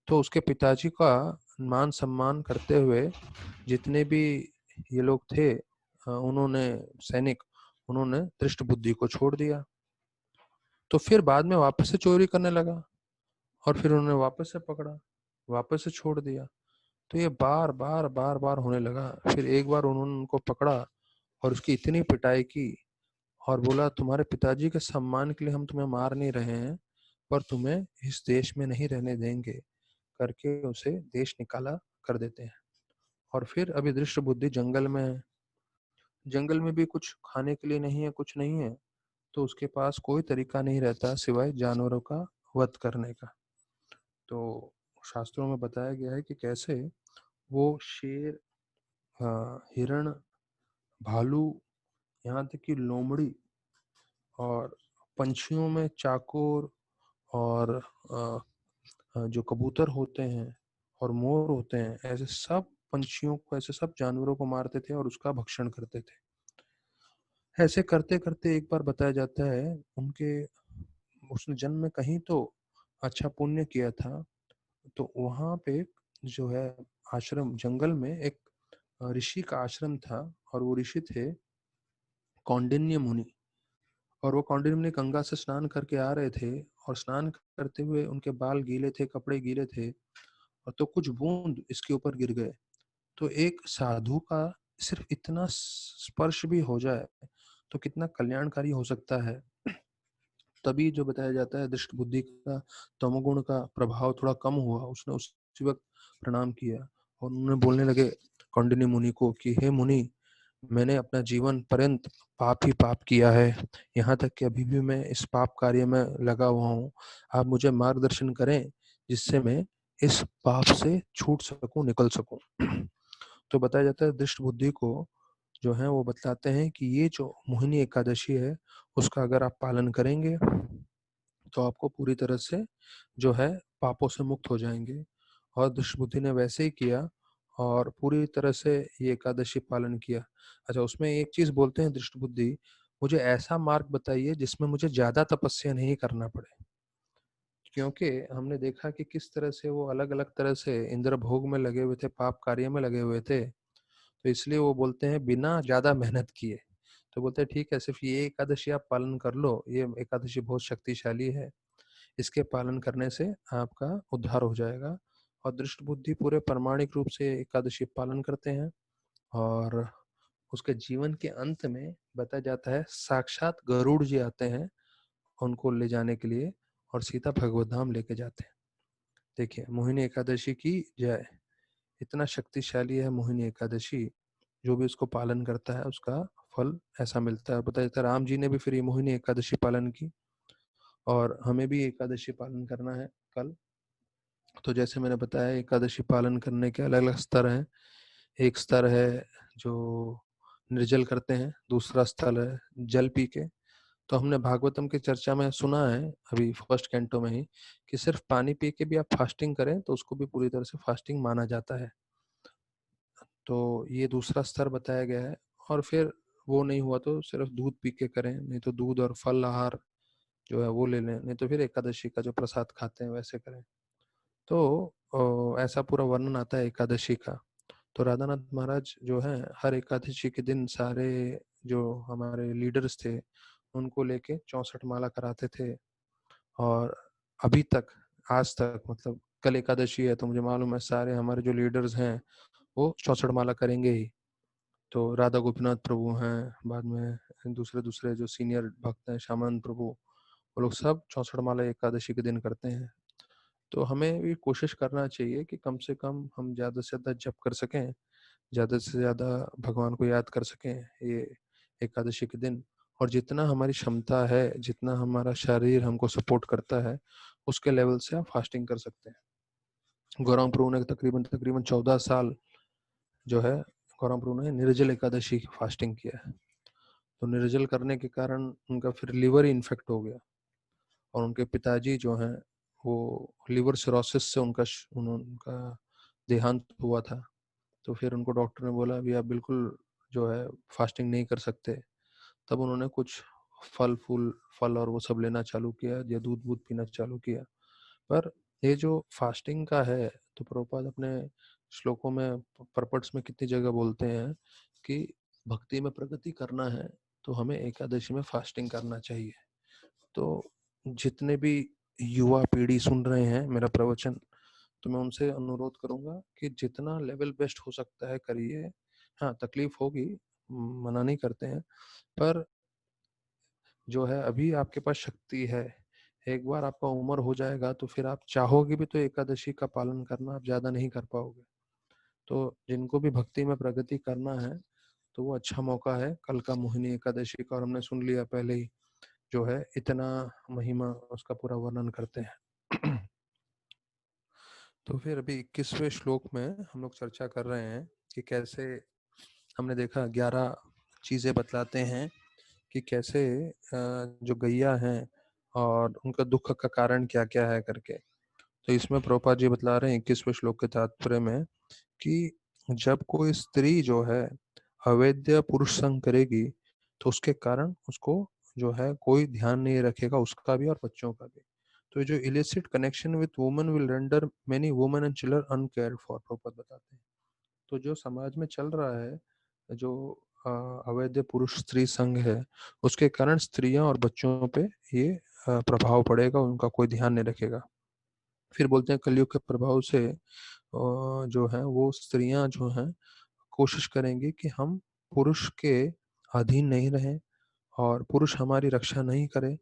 तो उसके पिताजी का मान सम्मान करते हुए जितने भी ये लोग थे, उन्होंने सैनिक, उन्होंने दृष्ट बुद्धि को छोड़ दिया। तो फिर बाद में वापस से चोरी करने लगा, और फिर उन्होंने वापस से पकड़ा, वापस से छोड़ दिया। तो ये बार बार बार बार होने लगा। फिर एक बार उन्होंने उनको पकड़ा और उसकी इतनी पिटाई की, और बोला तुम्हारे पिताजी के सम्मान के लिए हम तुम्हें मार नहीं रहे हैं, पर तुम्हें इस देश में नहीं रहने देंगे, करके उसे देश निकाला कर देते हैं। और फिर अभी दृष्ट बुद्धि जंगल में है, जंगल में भी कुछ खाने के लिए नहीं है, कुछ नहीं है, तो उसके पास कोई तरीका नहीं रहता सिवाय जानवरों का वध करने का। तो शास्त्रों में बताया गया है कि कैसे वो शेर, हिरण, भालू, यहाँ तक कि लोमड़ी, और पंछियों में चाकोर, और जो कबूतर होते हैं और मोर होते हैं, ऐसे सब पंछियों को, ऐसे सब जानवरों को मारते थे और उसका भक्षण करते थे। ऐसे करते करते एक बार बताया जाता है उनके, उसने जन्म में कहीं तो अच्छा पुण्य किया था। तो वहां पे जो है आश्रम, जंगल में एक ऋषि का आश्रम था, और वो ऋषि थे कौंडिन्य मुनि। और वो कौंडिन्य मुनि गंगा से स्नान करके आ रहे थे, और स्नान करते हुए उनके बाल गीले थे, कपड़े गीले थे, और तो कुछ बूंद इसके ऊपर गिर गए। तो एक साधु का सिर्फ इतना स्पर्श भी हो जाए तो कितना कल्याणकारी हो सकता है। तभी जो बताया जाता है दृष्ट बुद्धि का तमोगुण का प्रभाव थोड़ा कम हुआ, उसने उसी वक्त प्रणाम किया, और उन्होंने बोलने लगे कौंडिन्य मुनि को कि हे मुनि, मैंने अपना जीवन पर्यंत पाप ही पाप किया है, यहाँ तक कि अभी भी मैं इस पाप कार्य में लगा हुआ हूँ। आप मुझे मार्गदर्शन करें जिससे मैं इस पाप से छूट सकूं, निकल सकूं। तो बताया जाता है दृष्ट बुद्धि को जो है वो बतलाते हैं कि ये जो मोहिनी एकादशी है उसका अगर आप पालन करेंगे तो आपको पूरी तरह से जो है पापों से मुक्त हो जाएंगे। और दृष्ट बुद्धि ने वैसे ही किया, और पूरी तरह से ये एकादशी पालन किया। अच्छा, उसमें एक चीज बोलते हैं दृष्ट बुद्धि, मुझे ऐसा मार्ग बताइए जिसमें मुझे ज्यादा तपस्या नहीं करना पड़े। क्योंकि हमने देखा कि किस तरह से वो अलग अलग तरह से इंद्र भोग में लगे हुए थे, पाप कार्य में लगे हुए थे। तो इसलिए वो बोलते हैं बिना ज्यादा मेहनत किए। तो बोलते हैं ठीक है, सिर्फ ये एकादशी आप पालन कर लो, ये एकादशी बहुत शक्तिशाली है, इसके पालन करने से आपका उद्धार हो जाएगा। और दृष्ट बुद्धि पूरे प्रामाणिक रूप से एकादशी पालन करते हैं, और उसके जीवन के अंत में बताया जाता है साक्षात गरुड़ जी आते हैं उनको ले जाने के लिए, और सीता भगवत धाम लेके जाते हैं। देखिए, मोहिनी एकादशी की जय। इतना शक्तिशाली है मोहिनी एकादशी, जो भी उसको पालन करता है उसका फल ऐसा मिलता है। बताइए, तो राम जी ने भी फिर ये मोहिनी एकादशी पालन की, और हमें भी एकादशी पालन करना है कल। तो जैसे मैंने बताया, एकादशी पालन करने के अलग अलग स्तर हैं। एक स्तर है जो निर्जल करते हैं, दूसरा स्तर है जल पी के। तो हमने भागवतम की चर्चा में सुना है अभी फर्स्ट कैंटो में ही, कि सिर्फ पानी पी के भी आप फास्टिंग करें तो उसको भी पूरी तरह से फास्टिंग माना जाता है। तो ये दूसरा स्तर बताया गया है। और फिर वो नहीं हुआ तो सिर्फ दूध पी के करें, नहीं तो दूध और फल आहार जो है वो ले लें, नहीं तो फिर एकादशी का जो प्रसाद खाते हैं वैसे करें। तो ऐसा पूरा वर्णन आता है एकादशी का। तो राधानाथ महाराज जो है हर एकादशी के दिन सारे जो हमारे लीडर्स थे उनको लेके 64 माला कराते थे। और अभी तक, आज तक, मतलब कल एकादशी है तो मुझे मालूम है सारे हमारे जो लीडर्स हैं वो 64 माला करेंगे ही। तो राधा गोपीनाथ प्रभु हैं, बाद में दूसरे दूसरे जो सीनियर भक्त हैं, श्यामानंद प्रभु, वो लोग सब 64 माला एकादशी के दिन करते हैं। तो हमें भी कोशिश करना चाहिए कि कम से कम हम ज़्यादा से ज़्यादा जप कर सकें, ज़्यादा से ज़्यादा भगवान को याद कर सकें ये एकादशी के दिन। और जितना हमारी क्षमता है, जितना हमारा शरीर हमको सपोर्ट करता है, उसके लेवल से आप फास्टिंग कर सकते हैं। गौरांग प्रभु ने तकरीबन तकरीबन 14 साल जो है गौरांग प्रभु ने निर्जल एकादशी की फास्टिंग किया है। तो निर्जल करने के कारण उनका फिर लिवर इन्फेक्ट हो गया, और उनके पिताजी जो हैं वो लिवर सिरोसिस से उनका देहांत हुआ था। तो फिर उनको डॉक्टर ने बोला अभी आप बिल्कुल जो है फास्टिंग नहीं कर सकते। तब उन्होंने कुछ फल और वो सब लेना चालू किया, या दूध वूध पीना चालू किया। पर ये जो फास्टिंग का है, तो प्रभुपाद अपने श्लोकों में, परपट्स में कितनी जगह बोलते हैं कि भक्ति में प्रगति करना है तो हमें एकादशी में फास्टिंग करना चाहिए। तो जितने भी युवा पीढ़ी सुन रहे हैं मेरा प्रवचन, तो मैं उनसे अनुरोध करूंगा कि जितना लेवल बेस्ट हो सकता है करिए। हाँ, तकलीफ होगी, मना नहीं करते हैं, पर जो है अभी आपके पास शक्ति है। एक बार आपका उम्र हो जाएगा तो फिर आप चाहोगे भी तो एकादशी का पालन करना आप ज्यादा नहीं कर पाओगे। तो जिनको भी भक्ति में प्रगति करना है तो वो अच्छा मौका है कल का मोहिनी एकादशी का। और हमने सुन लिया पहले ही जो है इतना महिमा उसका पूरा वर्णन करते हैं। तो फिर अभी 21वें श्लोक में हम लोग चर्चा कर रहे हैं कि कैसे, हमने देखा 11 चीजें बतलाते हैं कि कैसे जो गैया हैं और उनका दुख का कारण क्या क्या है करके। तो इसमें प्रभुपाद जी बतला रहे हैं 21वें श्लोक के तात्पर्य में कि जब कोई स्त्री जो है अवैध पुरुष संग करेगी तो उसके कारण उसको जो है कोई ध्यान नहीं रखेगा, उसका भी और बच्चों का भी। तो ये जो illicit connection with woman will render many women and children uncared for, Prabhupada बताते हैं। तो जो समाज में चल रहा है, जो अवैध पुरुष स्त्री संघ है, उसके कारण स्त्रियां और बच्चों पे ये प्रभाव पड़ेगा, उनका कोई ध्यान नहीं रखेगा। फिर बोलते हैं कलयुग के प्रभाव से जो है वो स्त्रियां जो हैं कोशिश करेंगी कि हम पुरुष के अधीन नहीं रहें और पुरुष हमारी रक्षा नहीं करे,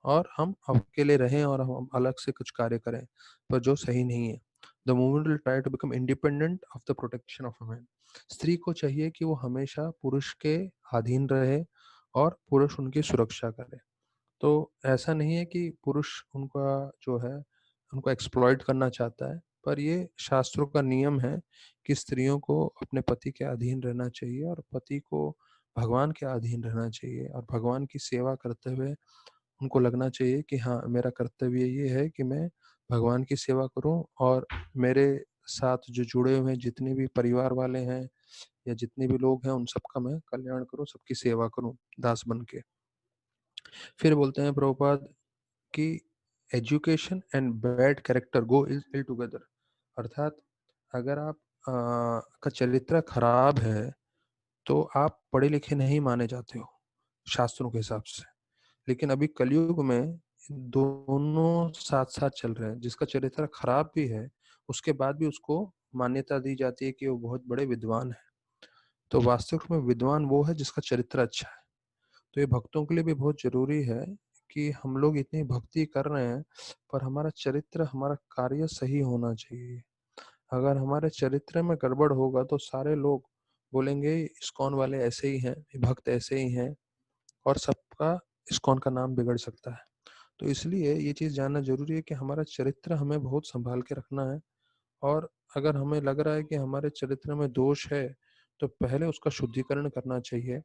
और हम अकेले रहें और हम अलग से कुछ कार्य करें, पर जो सही नहीं है। The woman will try to become independent of the protection of a man. स्त्री को चाहिए कि वो हमेशा पुरुष के अधीन रहे और पुरुष उनकी सुरक्षा करे। तो ऐसा नहीं है कि पुरुष उनका जो है उनको एक्सप्लॉइट करना चाहता है, पर ये शास्त्रों का नियम है कि स्त्रियों को अपने पति के अधीन रहना चाहिए और पति को भगवान के अधीन रहना चाहिए, और भगवान की सेवा करते हुए उनको लगना चाहिए कि हाँ, मेरा कर्तव्य ये है कि मैं भगवान की सेवा करूं, और मेरे साथ जो जुड़े हुए जितने भी परिवार वाले हैं या जितने भी लोग हैं उन सबका मैं कल्याण करूं, सबकी सेवा करूं दास बन के। फिर बोलते हैं प्रभुपाद कि education and bad character go ill together. अर्थात अगर आप का चरित्र खराब है तो आप पढ़े लिखे नहीं माने जाते हो शास्त्रों के हिसाब से। लेकिन अभी कलयुग में दोनों साथ साथ चल रहे हैं, जिसका चरित्र खराब भी है उसके बाद भी उसको मान्यता दी जाती है कि वो बहुत बड़े विद्वान है। तो वास्तविक में विद्वान वो है जिसका चरित्र अच्छा है। तो ये भक्तों के लिए भी बहुत जरूरी है कि हम लोग इतनी भक्ति कर रहे हैं पर हमारा चरित्र, हमारा कार्य सही होना चाहिए। अगर हमारे चरित्र में गड़बड़ होगा तो सारे लोग बोलेंगे इस्कॉन वाले ऐसे ही हैं, ये भक्त ऐसे ही हैं, और सबका इस्कॉन का नाम बिगड़ सकता है। तो इसलिए ये चीज़ जानना ज़रूरी है कि हमारा चरित्र हमें बहुत संभाल के रखना है, और अगर हमें लग रहा है कि हमारे चरित्र में दोष है, तो पहले उसका शुद्धिकरण करना चाहिए।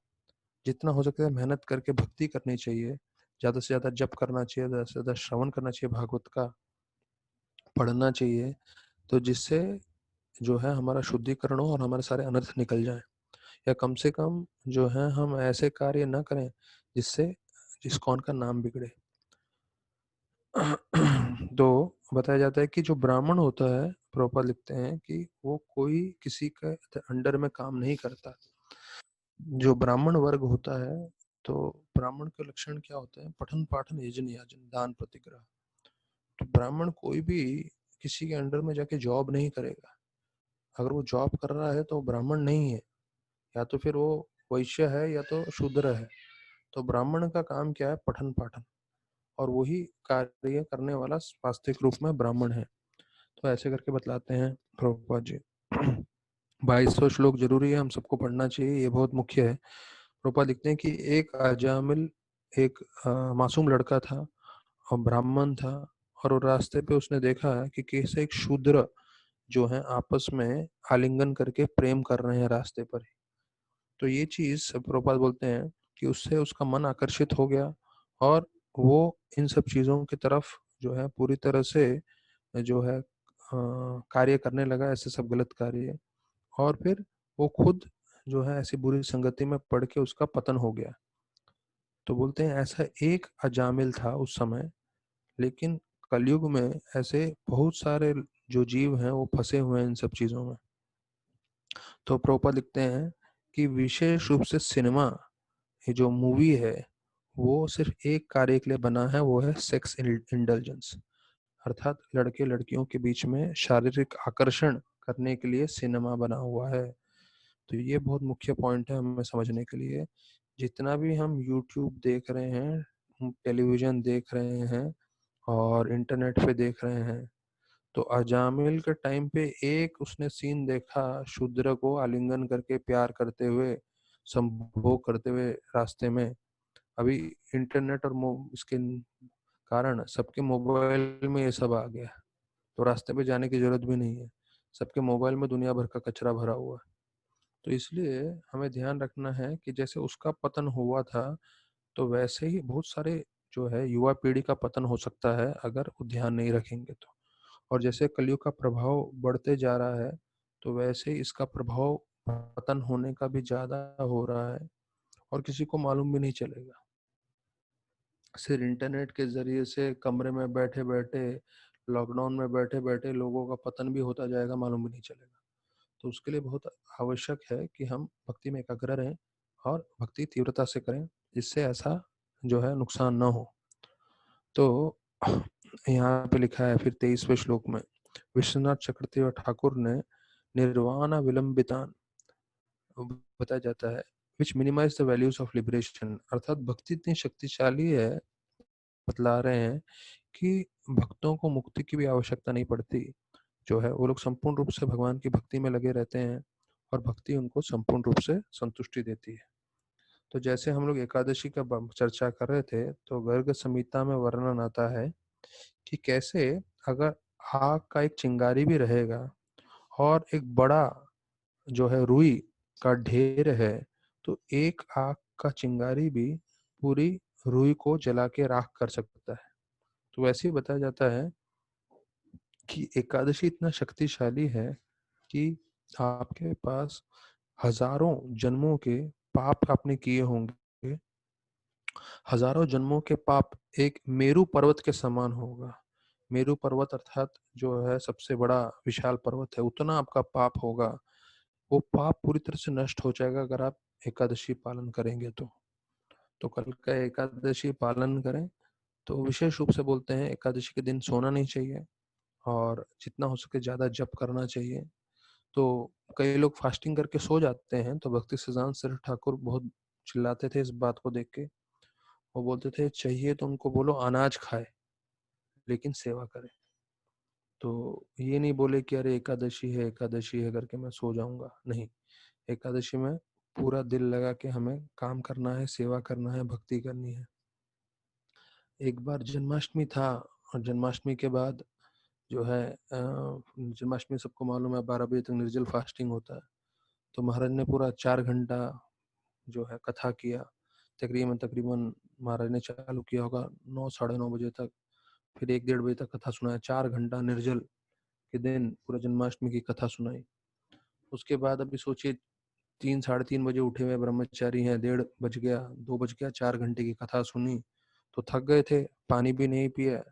जितना हो सकता है मेहनत करके भक्ति करनी चाहिए, ज़्यादा से ज़्यादा जप करना चाहिए, ज़्यादा से ज़्यादा श्रवण करना चाहिए, भागवत का पढ़ना चाहिए, तो जिससे जो है हमारा शुद्धिकरण हो और हमारे सारे अनर्थ निकल जाएँ। या कम से कम जो है हम ऐसे कार्य ना करें जिससे इस्कॉन का नाम बिगड़े। तो बताया जाता है कि जो ब्राह्मण होता है, प्रभुपाद लिखते हैं कि वो कोई किसी के अंडर में काम नहीं करता। जो ब्राह्मण वर्ग होता है, तो ब्राह्मण के लक्षण क्या होते हैं? पठन पाठन यजन याजन दान प्रतिग्रह। तो ब्राह्मण कोई भी किसी के अंडर में जाके जॉब नहीं करेगा। अगर वो जॉब कर रहा है तो वो ब्राह्मण नहीं है, या तो फिर वो वैश्य है या तो शूद्र है। तो ब्राह्मण का काम क्या है? पठन पाठन, और वही कार्य करने वाला वास्तविक रूप में ब्राह्मण है। तो ऐसे करके बतलाते हैं प्रभुपाद जी। 2200 श्लोक जरूरी है, हम सबको पढ़ना चाहिए, ये बहुत मुख्य है। प्रभुपाद लिखते हैं कि एक अजामिल, एक मासूम लड़का था और ब्राह्मण था, और वो रास्ते पे उसने देखा कि कैसे एक शूद्र जो है आपस में आलिंगन करके प्रेम कर रहे हैं रास्ते पर ही। तो ये चीज प्रभुपाद बोलते हैं कि उससे उसका मन आकर्षित हो गया, और वो इन सब चीजों की तरफ जो है पूरी तरह से जो है कार्य करने लगा, ऐसे सब गलत कार्य। और फिर वो खुद जो है ऐसी बुरी संगति में पड़ के उसका पतन हो गया। तो बोलते हैं ऐसा एक अजामिल था उस समय, लेकिन कलयुग में ऐसे बहुत सारे जो जीव हैं वो फंसे हुए हैं इन सब चीजों में। तो प्रभुपाद लिखते हैं कि विशेष रूप से सिनेमा, ये जो मूवी है, वो सिर्फ एक कार्य के लिए बना है, वो है सेक्स इंडल्जेंस। अर्थात लड़के लड़कियों के बीच में शारीरिक आकर्षण करने के लिए सिनेमा बना हुआ है। तो ये बहुत मुख्य पॉइंट है हमें समझने के लिए। जितना भी हम यूट्यूब देख रहे हैं, टेलीविजन देख रहे हैं और इंटरनेट पे देख रहे हैं, तो अजामिल के टाइम पे एक उसने सीन देखा शूद्र को आलिंगन करके प्यार करते हुए, संभोग करते हुए रास्ते में। अभी इंटरनेट और इसके कारण सबके मोबाइल में ये सब आ गया, तो रास्ते पे जाने की जरूरत भी नहीं है, सबके मोबाइल में दुनिया भर का कचरा भरा हुआ है। तो इसलिए हमें ध्यान रखना है कि जैसे उसका पतन हुआ था, तो वैसे ही बहुत सारे जो है युवा पीढ़ी का पतन हो सकता है अगर वो ध्यान नहीं रखेंगे तो। और जैसे कलयुग का प्रभाव बढ़ते जा रहा है, तो वैसे ही इसका प्रभाव पतन होने का भी ज्यादा हो रहा है, और किसी को मालूम भी नहीं चलेगा। सिर्फ इंटरनेट के जरिए से कमरे में बैठे बैठे, लॉकडाउन में बैठे बैठे लोगों का पतन भी होता जाएगा, मालूम भी नहीं चलेगा। तो उसके लिए बहुत आवश्यक है कि हम भक्ति में एकाग्र रहें और भक्ति तीव्रता से करें, जिससे ऐसा जो है नुकसान न हो। तो यहाँ पे लिखा है फिर 23वें श्लोक में, विश्वनाथ चक्रवर्ती ठाकुर ने निर्वाणा विलंबितान बताया जाता है, which minimize the values of liberation. अर्थात भक्ति इतनी शक्तिशाली है, बतला रहे हैं कि भक्तों को मुक्ति की भी आवश्यकता नहीं पड़ती। जो है वो लोग संपूर्ण रूप से भगवान की भक्ति में लगे रहते हैं, और भक्ति उनको संपूर्ण रूप से संतुष्टि देती है। तो जैसे हम लोग एकादशी का चर्चा कर रहे थे, तो गर्ग संहिता में वर्णन आता है कि कैसे अगर आग का एक चिंगारी भी रहेगा और एक बड़ा जो है रुई का ढेर है, तो एक आग का चिंगारी भी पूरी रुई को जला के राख कर सकता है। तो वैसे ही बताया जाता है कि एकादशी इतना शक्तिशाली है कि आपके पास हजारों जन्मों के पाप आपने किए होंगे, हजारों जन्मों के पाप एक मेरू पर्वत के समान होगा। मेरू पर्वत अर्थात जो है सबसे बड़ा विशाल पर्वत है, उतना आपका पाप होगा। वो पाप पूरी तरह से नष्ट हो जाएगा अगर आप एकादशी पालन करेंगे तो कल का एकादशी पालन करें। तो विशेष रूप से बोलते हैं एकादशी के दिन सोना नहीं चाहिए, और जितना हो सके ज्यादा जप करना चाहिए। तो कई लोग फास्टिंग करके सो जाते हैं, तो भक्ति सिद्धांत श्री ठाकुर बहुत चिल्लाते थे इस बात को देख के। वो बोलते थे चाहिए तो उनको बोलो अनाज खाए, लेकिन सेवा करे। तो ये नहीं बोले कि अरे एकादशी है करके मैं सो जाऊंगा, नहीं। एकादशी में पूरा दिल लगा के हमें काम करना है, सेवा करना है, भक्ति करनी है। एक बार जन्माष्टमी था, और जन्माष्टमी के बाद जो है जन्माष्टमी सबको मालूम है 12 बजे तक निर्जल फास्टिंग होता है। तो महाराज ने पूरा 4 घंटा जो है कथा किया। तकरीबन तकरीबन महाराज ने चालू किया होगा 9 साढ़े 9 बजे तक, फिर 1 डेढ़ बजे तक कथा सुनाया। 4 घंटा निर्जल के दिन पूरा जन्माष्टमी की कथा सुनाई। उसके बाद अभी सोचिए 3 साढ़े 3 बजे उठे हुए ब्रह्मचारी हैं, 1:30 बज गया, 2 बज गया, 4 घंटे की कथा सुनी तो थक गए थे, पानी भी नहीं पिया।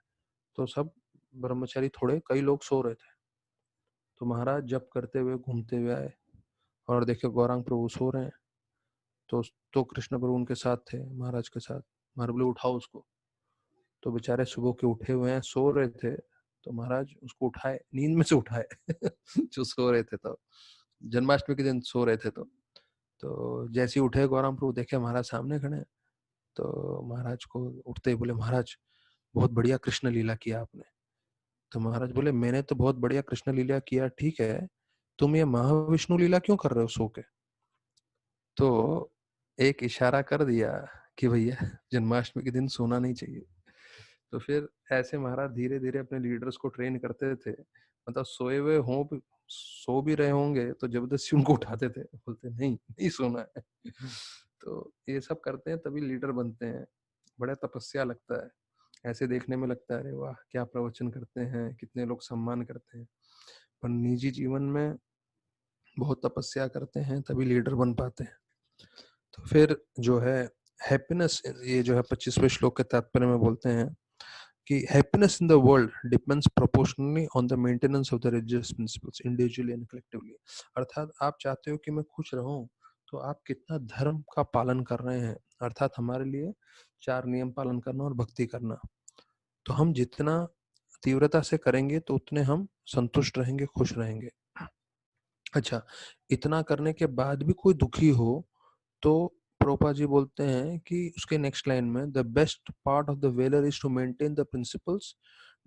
तो सब ब्रह्मचारी, थोड़े कई लोग सो रहे थे। तो महाराज जप करते हुए घूमते हुए आए और देखे गौरांग प्रभु सो रहे हैं। तो कृष्ण प्रभु उनके साथ थे, महाराज के साथ। महाराज बोले उठाओ उसको। तो बेचारे सुबह के उठे हुए हैं, सो रहे थे। तो महाराज उसको उठाए, नींद में से उठाए जो सो रहे थे, तो जन्माष्टमी के दिन सो रहे थे। तो जैसे ही उठे गौरांग प्रभु, देखे महाराज सामने खड़े हैं। तो महाराज को उठते ही बोले, महाराज बहुत बढ़िया कृष्ण लीला किया आपने। तो महाराज बोले, मैंने तो बहुत बढ़िया कृष्ण लीला किया, ठीक है, तुम ये महाविष्णु लीला क्यों कर रहे हो सो के? तो एक इशारा कर दिया कि भैया जन्माष्टमी के दिन सोना नहीं चाहिए। तो फिर ऐसे महाराज धीरे धीरे अपने लीडर्स को ट्रेन करते थे। मतलब सोए हुए हों, सो भी रहे होंगे तो जबरदस्ती उनको उठाते थे, बोलते नहीं नहीं सोना है। तो ये सब करते हैं तभी लीडर बनते हैं। बड़ा तपस्या लगता है, ऐसे देखने में लगता है अरे वाह क्या प्रवचन करते हैं, कितने लोग सम्मान करते हैं, पर निजी जीवन में बहुत तपस्या करते हैं तभी लीडर बन पाते हैं। तो फिर जो है हैप्पीनेस, ये जो है 25वें श्लोक के तात्पर्य में बोलते हैं कि happiness in the world depends proportionally on the maintenance of the religious principles individually and collectively. अर्थात आप चाहते हो कि मैं खुश रहूं, तो आप कितना धर्म का पालन कर रहे हैं। अर्थात हमारे लिए 4 नियम पालन करना और भक्ति करना। तो हम जितना तीव्रता से करेंगे तो उतने हम संतुष्ट रहेंगे, खुश रहेंगे। अच्छा, इतना करने के बाद भी कोई दुखी हो तो प्रोपा जी बोलते हैं कि उसके नेक्स्ट लाइन में the best part of the valour is to maintain the principles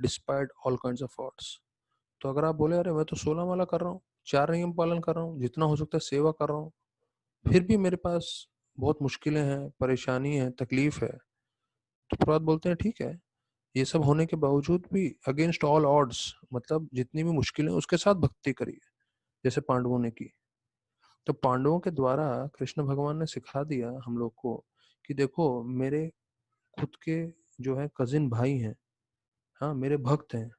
despite all kinds of odds. तो अगर आप बोले अरे मैं तो 16 माला कर रहा हूँ, 4 नियम पालन कर रहा हूँ, जितना हो सकता है सेवा कर रहा हूँ, फिर भी मेरे पास बहुत मुश्किलें हैं, परेशानी है, तकलीफ है, तो प्रभात बोलते हैं ठीक है, ये सब होने के बावजूद भी अगेंस्ट ऑल ऑड्स, मतलब जितनी भी मुश्किलें उसके साथ भक्ति करिए, जैसे पांडवों ने की। तो पांडवों के द्वारा कृष्ण भगवान ने सिखा दिया हम लोग को कि देखो मेरे खुद के जो है कजिन भाई हैं, हाँ मेरे भक्त हैं,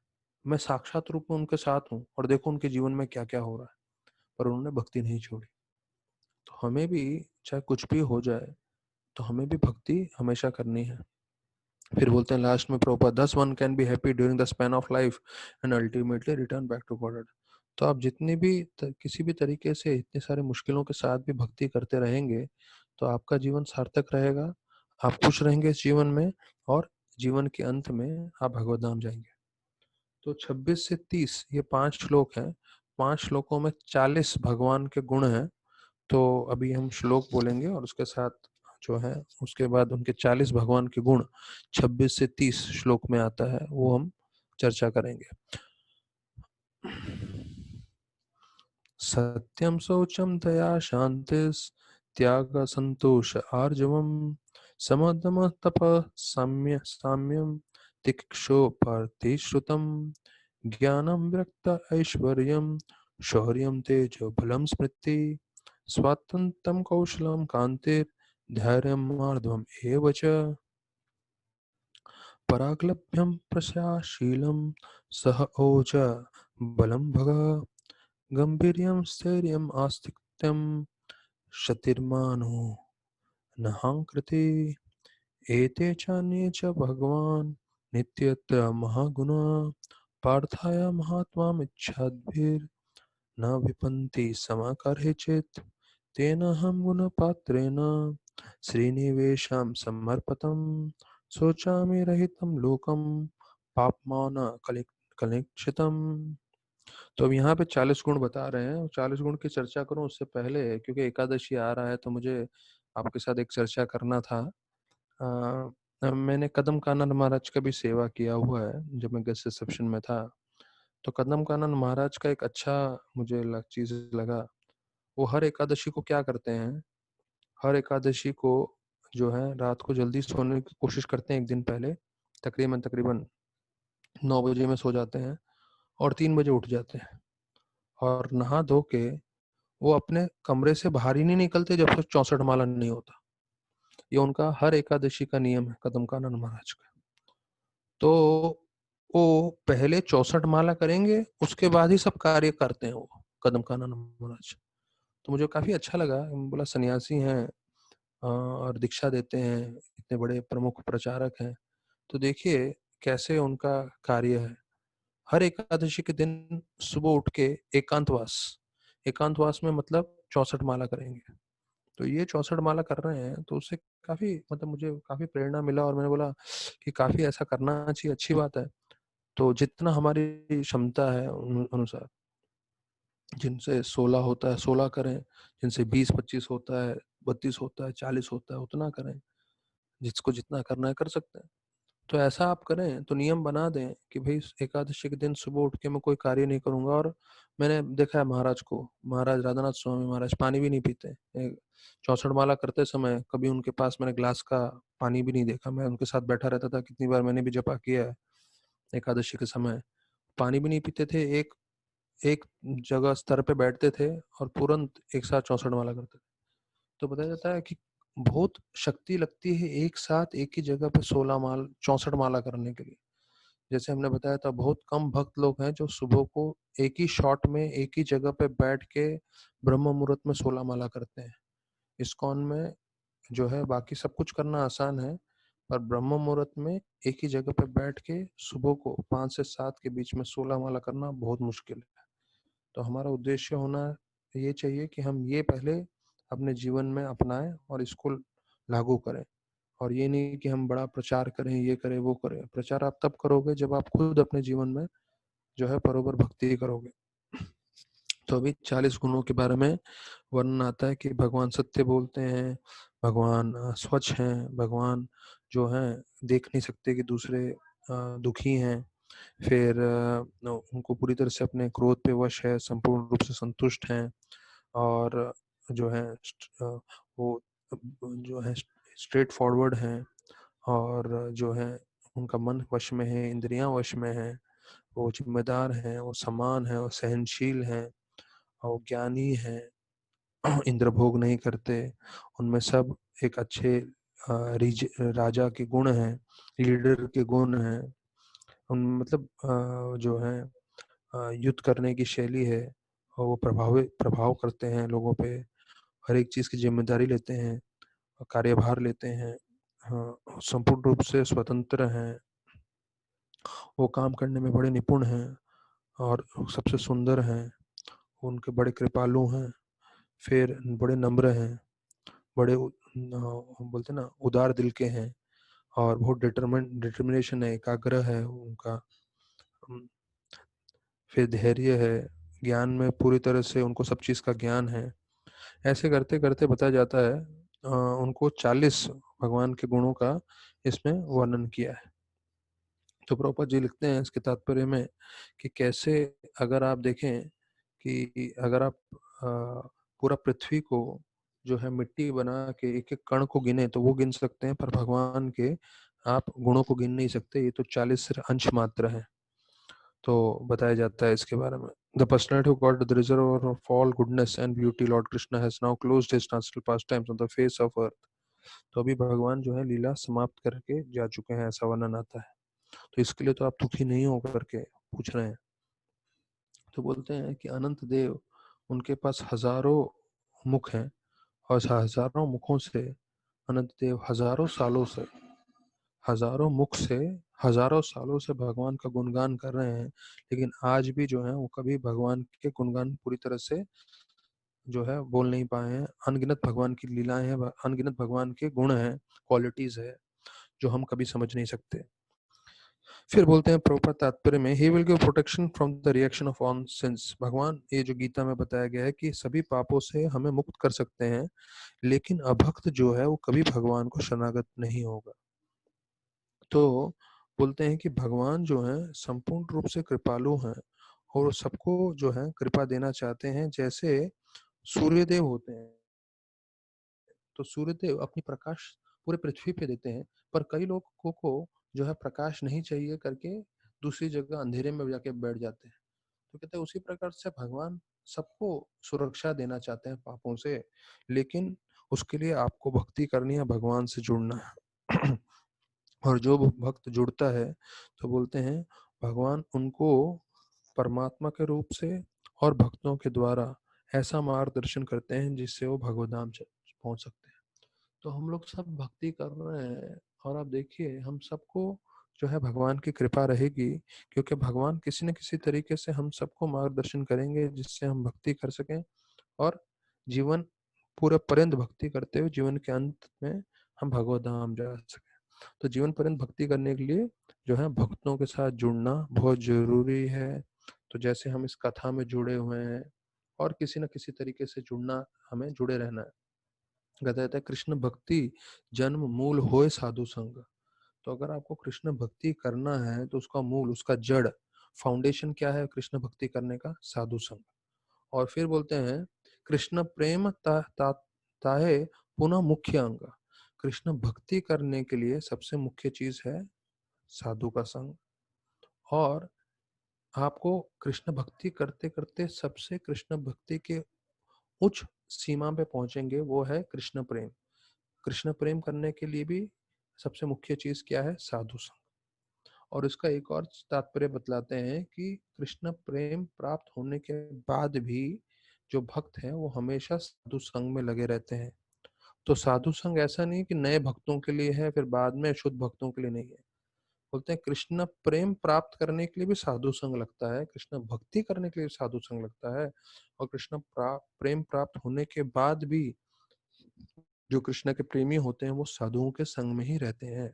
मैं साक्षात रूप में उनके साथ हूँ, और देखो उनके जीवन में क्या क्या हो रहा है, पर उन्होंने भक्ति नहीं छोड़ी। तो हमें भी चाहे कुछ भी हो जाए, तो हमें भी भक्ति हमेशा करनी है। फिर बोलते हैं लास्ट में Prabhupada, thus one can be happy during the span of life and ultimately return back to God. तो आप जितनी भी किसी भी तरीके से इतने सारे मुश्किलों के साथ भी भक्ति करते रहेंगे, तो आपका जीवन सार्थक रहेगा, आप खुश रहेंगे इस जीवन में, और जीवन के अंत में आप भगवत धाम जाएंगे। तो 26 से 30 ये 5 श्लोक हैं। 5 श्लोकों में 40 भगवान के गुण हैं। तो अभी हम श्लोक बोलेंगे और उसके साथ जो है उसके बाद उनके 40 भगवान के गुण 26 से 30 श्लोक में आता है, वो हम चर्चा करेंगे। सत्यम शौचम दया शांतिस त्याग संतोष आर्जवम समदम तप साम्यम तिक्षोपार्तिश्रुतम ज्ञानम विरक्त ऐश्वर्यम शौर्यम तेजो बलम स्मृति स्वातंत्रम कौशलम कांतिर धैर्यम मार्दवम एव च पराग्लभ्यम प्रशाशीलम सह ओज बलम भग गंभीर्यम स्थैर्यम आस्तिक्यम शतिर्मानो नहांकृति एते चान्ये च भगवान् नित्यत्र महागुणा पार्थाय महात्मामिच्छद्भिर्न विपन्ति समाकर्हे चेत् तेन हम गुणपात्रेण श्रीनिवेशं समर्पतं शोचामि रहितं लोकं पापमान कलिक्षितम्। तो अब यहाँ पे 40 गुण बता रहे हैं। 40 गुण की चर्चा करूं उससे पहले, क्योंकि एकादशी आ रहा है, तो मुझे आपके साथ एक चर्चा करना था। मैंने कदम कानन महाराज का भी सेवा किया हुआ है जब मैं गेस्ट रिसेप्शन में था। तो कदम कानन महाराज का एक अच्छा मुझे चीज लगा, वो हर एकादशी को क्या करते हैं, हर एकादशी को जो है रात को जल्दी सोने की कोशिश करते हैं, एक दिन पहले तकरीबन तकरीबन 9 बजे में सो जाते हैं और 3 बजे उठ जाते हैं और नहा धो के वो अपने कमरे से बाहर ही नहीं निकलते जब तक 64 माला नहीं होता। ये उनका हर एकादशी का नियम है कदम कानन महाराज का। तो वो पहले 64 माला करेंगे, उसके बाद ही सब कार्य करते हैं वो कदम कानन महाराज। तो मुझे काफी अच्छा लगा, बोला सन्यासी हैं और दीक्षा देते हैं, इतने बड़े प्रमुख प्रचारक हैं, तो देखिए कैसे उनका कार्य है। हर एकादशी के दिन सुबह उठ के एकांतवास, एकांतवास में मतलब 64 माला करेंगे। तो ये 64 माला कर रहे हैं तो उससे काफी मतलब मुझे काफी प्रेरणा मिला और मैंने बोला कि काफी ऐसा करना चाहिए, अच्छी बात है। तो जितना हमारी क्षमता है अनुसार, जिनसे 16 होता है 16 करें, जिनसे 20-25 होता है, 32 होता है, 40 होता है, उतना करें। जिसको जितना करना है कर सकते हैं। तो ऐसा आप करें, तो नियम बना दें कि भाई एकादशी के दिन सुबह उठ के मैं कोई कार्य नहीं करूंगा। और मैंने देखा है महाराज को, महाराज राधानाथ स्वामी महाराज पानी भी नहीं पीते। 64 माला करते समय कभी उनके पास मैंने ग्लास का पानी भी नहीं देखा। मैं उनके साथ बैठा रहता था, कितनी बार मैंने भी जपा किया है एकादशी के समय। पानी भी नहीं पीते थे, एक एक जगह स्तर पे बैठते थे और तुरंत एक साथ 64 माला करते थे। तो बताया जाता है कि बहुत शक्ति लगती है एक साथ एक ही जगह पे 64 माला करने के लिए। जैसे हमने बताया था, बहुत कम भक्त लोग हैं जो सुबह को एक ही शॉट में एक ही जगह पे बैठ के ब्रह्म मुहूर्त में 16 माला करते हैं। इस्कॉन में जो है बाकी सब कुछ करना आसान है, पर ब्रह्म मुहूर्त में एक ही जगह पे बैठ के सुबह को 5 से 7 के बीच में 16 माला करना बहुत मुश्किल है। तो हमारा उद्देश्य होना ये चाहिए कि हम ये पहले अपने जीवन में अपनाएं और इसको लागू करें। और ये नहीं कि हम बड़ा प्रचार करें, ये करें वो करें। प्रचार आप तब करोगे जब आप खुद अपने जीवन में जो है बरोबर भक्ति करोगे। तो अभी 40 गुणों के बारे में वर्णन आता है कि भगवान सत्य बोलते हैं, भगवान स्वच्छ हैं, भगवान जो हैं देख नहीं सकते कि दूसरे दुखी हैं। फिर उनको पूरी तरह से अपने क्रोध पे वश है, संपूर्ण रूप से संतुष्ट हैं और जो है वो जो है स्ट्रेट फॉरवर्ड हैं और जो है उनका मन वश में है, इंद्रियां वश में है, वो जिम्मेदार हैं, वो समान है, वो सहनशील हैं और वो ज्ञानी हैं, इंद्रभोग नहीं करते। उनमें सब एक अच्छे राजा के गुण हैं, लीडर के गुण हैं। उन मतलब जो है युद्ध करने की शैली है और वो प्रभाव करते हैं लोगों पे, हर एक चीज़ की जिम्मेदारी लेते हैं, कार्यभार लेते हैं, हाँ, संपूर्ण रूप से स्वतंत्र हैं, वो काम करने में बड़े निपुण हैं और सबसे सुंदर हैं, उनके बड़े कृपालु हैं, फिर बड़े नम्र हैं, बड़े बोलते ना उदार दिल के हैं और बहुत डिटर्मिनेशन है, एकाग्र है उनका। फिर धैर्य है, ज्ञान में पूरी तरह से उनको सब चीज़ का ज्ञान है। ऐसे करते करते बताया जाता है उनको 40 भगवान के गुणों का इसमें वर्णन किया है। तो प्रभुपाद जी लिखते हैं इसके तात्पर्य में कि कैसे अगर आप देखें कि अगर आप पूरा पृथ्वी को जो है मिट्टी बना के एक एक कण को गिने तो वो गिन सकते हैं, पर भगवान के आप गुणों को गिन नहीं सकते। ये तो 40 सिर्फ अंश मात्र है। तो बताया जाता है इसके बारे में, the personality of God, the reservoir of all goodness and beauty, Lord Krishna has now closed his natural pass times on the face of earth. तो अभी भगवान जो है लीला समाप्त करके जा चुके हैं, ऐसा वर्णन आता है। तो इसके लिए तो आप दुखी नहीं हो करके पूछ रहे हैं। तो बोलते हैं कि अनंत देव, उनके पास हजारों मुख हैं और हजारों मुखों से अनंत देव हजारों मुख से हजारों सालों से भगवान का गुणगान कर रहे हैं, लेकिन आज भी जो है वो कभी भगवान के गुणगान पूरी तरह से जो है बोल नहीं पाए हैं। अनगिनत भगवान की लीलाएं हैं, अनगिनत भगवान के गुण हैं, क्वालिटीज है जो हम कभी समझ नहीं सकते। फिर बोलते हैं प्रभुपाद तात्पर्य में, he will give protection from the reaction of all since. भगवान, ये जो गीता में बताया गया है कि सभी पापों से हमें मुक्त कर सकते हैं, लेकिन अभक्त जो है वो कभी भगवान को शरणागत नहीं होगा। तो बोलते हैं कि भगवान जो है संपूर्ण रूप से कृपालु हैं और सबको जो है कृपा देना चाहते हैं। जैसे सूर्यदेव होते हैं, तो सूर्यदेव अपनी प्रकाश पूरे पृथ्वी पे देते हैं, पर कई लोगों को जो है प्रकाश नहीं चाहिए करके दूसरी जगह अंधेरे में जाके बैठ जाते हैं। तो कहते हैं उसी प्रकार से भगवान सबको सुरक्षा देना चाहते हैं पापों से, लेकिन उसके लिए आपको भक्ति करनी है, भगवान से जुड़ना है। और जो भक्त जुड़ता है तो बोलते हैं भगवान उनको परमात्मा के रूप से और भक्तों के द्वारा ऐसा मार्गदर्शन करते हैं जिससे वो भगवत धाम पहुंच सकते हैं। तो हम लोग सब भक्ति कर रहे हैं, और आप देखिए हम सबको जो है भगवान की कृपा रहेगी, क्योंकि भगवान किसी न किसी तरीके से हम सबको मार्गदर्शन करेंगे जिससे हम भक्ति कर सकें, और जीवन पूरे पर्यंत भक्ति करते हुए जीवन के अंत में हम भगवत धाम जा सकें। तो जीवन पर्यंत भक्ति करने के लिए जो है भक्तों के साथ जुड़ना बहुत जरूरी है। तो जैसे हम इस कथा में जुड़े हुए हैं, और किसी न किसी तरीके से जुड़ना, हमें जुड़े रहना है। कहता है कृष्ण भक्ति जन्म मूल होए साधु संग। तो अगर आपको कृष्ण भक्ति करना है तो उसका मूल, उसका जड़, फाउंडेशन क्या है कृष्ण भक्ति करने का? साधु संग। और फिर बोलते हैं कृष्ण प्रेम ताहे पुनः मुख्य अंग। कृष्ण भक्ति करने के लिए सबसे मुख्य चीज है साधु का संग। और आपको कृष्ण भक्ति करते करते सबसे कृष्ण भक्ति के उच्च सीमा पे पहुंचेंगे, वो है कृष्ण प्रेम। कृष्ण प्रेम करने के लिए भी सबसे मुख्य चीज क्या है? साधु संग। और इसका एक और तात्पर्य बतलाते हैं कि कृष्ण प्रेम प्राप्त होने के बाद भी जो भक्त हैं वो हमेशा साधु संग में लगे रहते हैं। तो साधु संग ऐसा नहीं कि नए भक्तों के लिए है फिर बाद में शुद्ध भक्तों के लिए नहीं है। बोलते हैं कृष्ण प्रेम प्राप्त करने के लिए भी साधु संग लगता है, कृष्ण भक्ति करने के लिए साधु संग लगता है, और प्रेम प्राप्त होने के बाद भी जो कृष्ण के प्रेमी होते हैं वो साधुओं के संग में ही रहते हैं।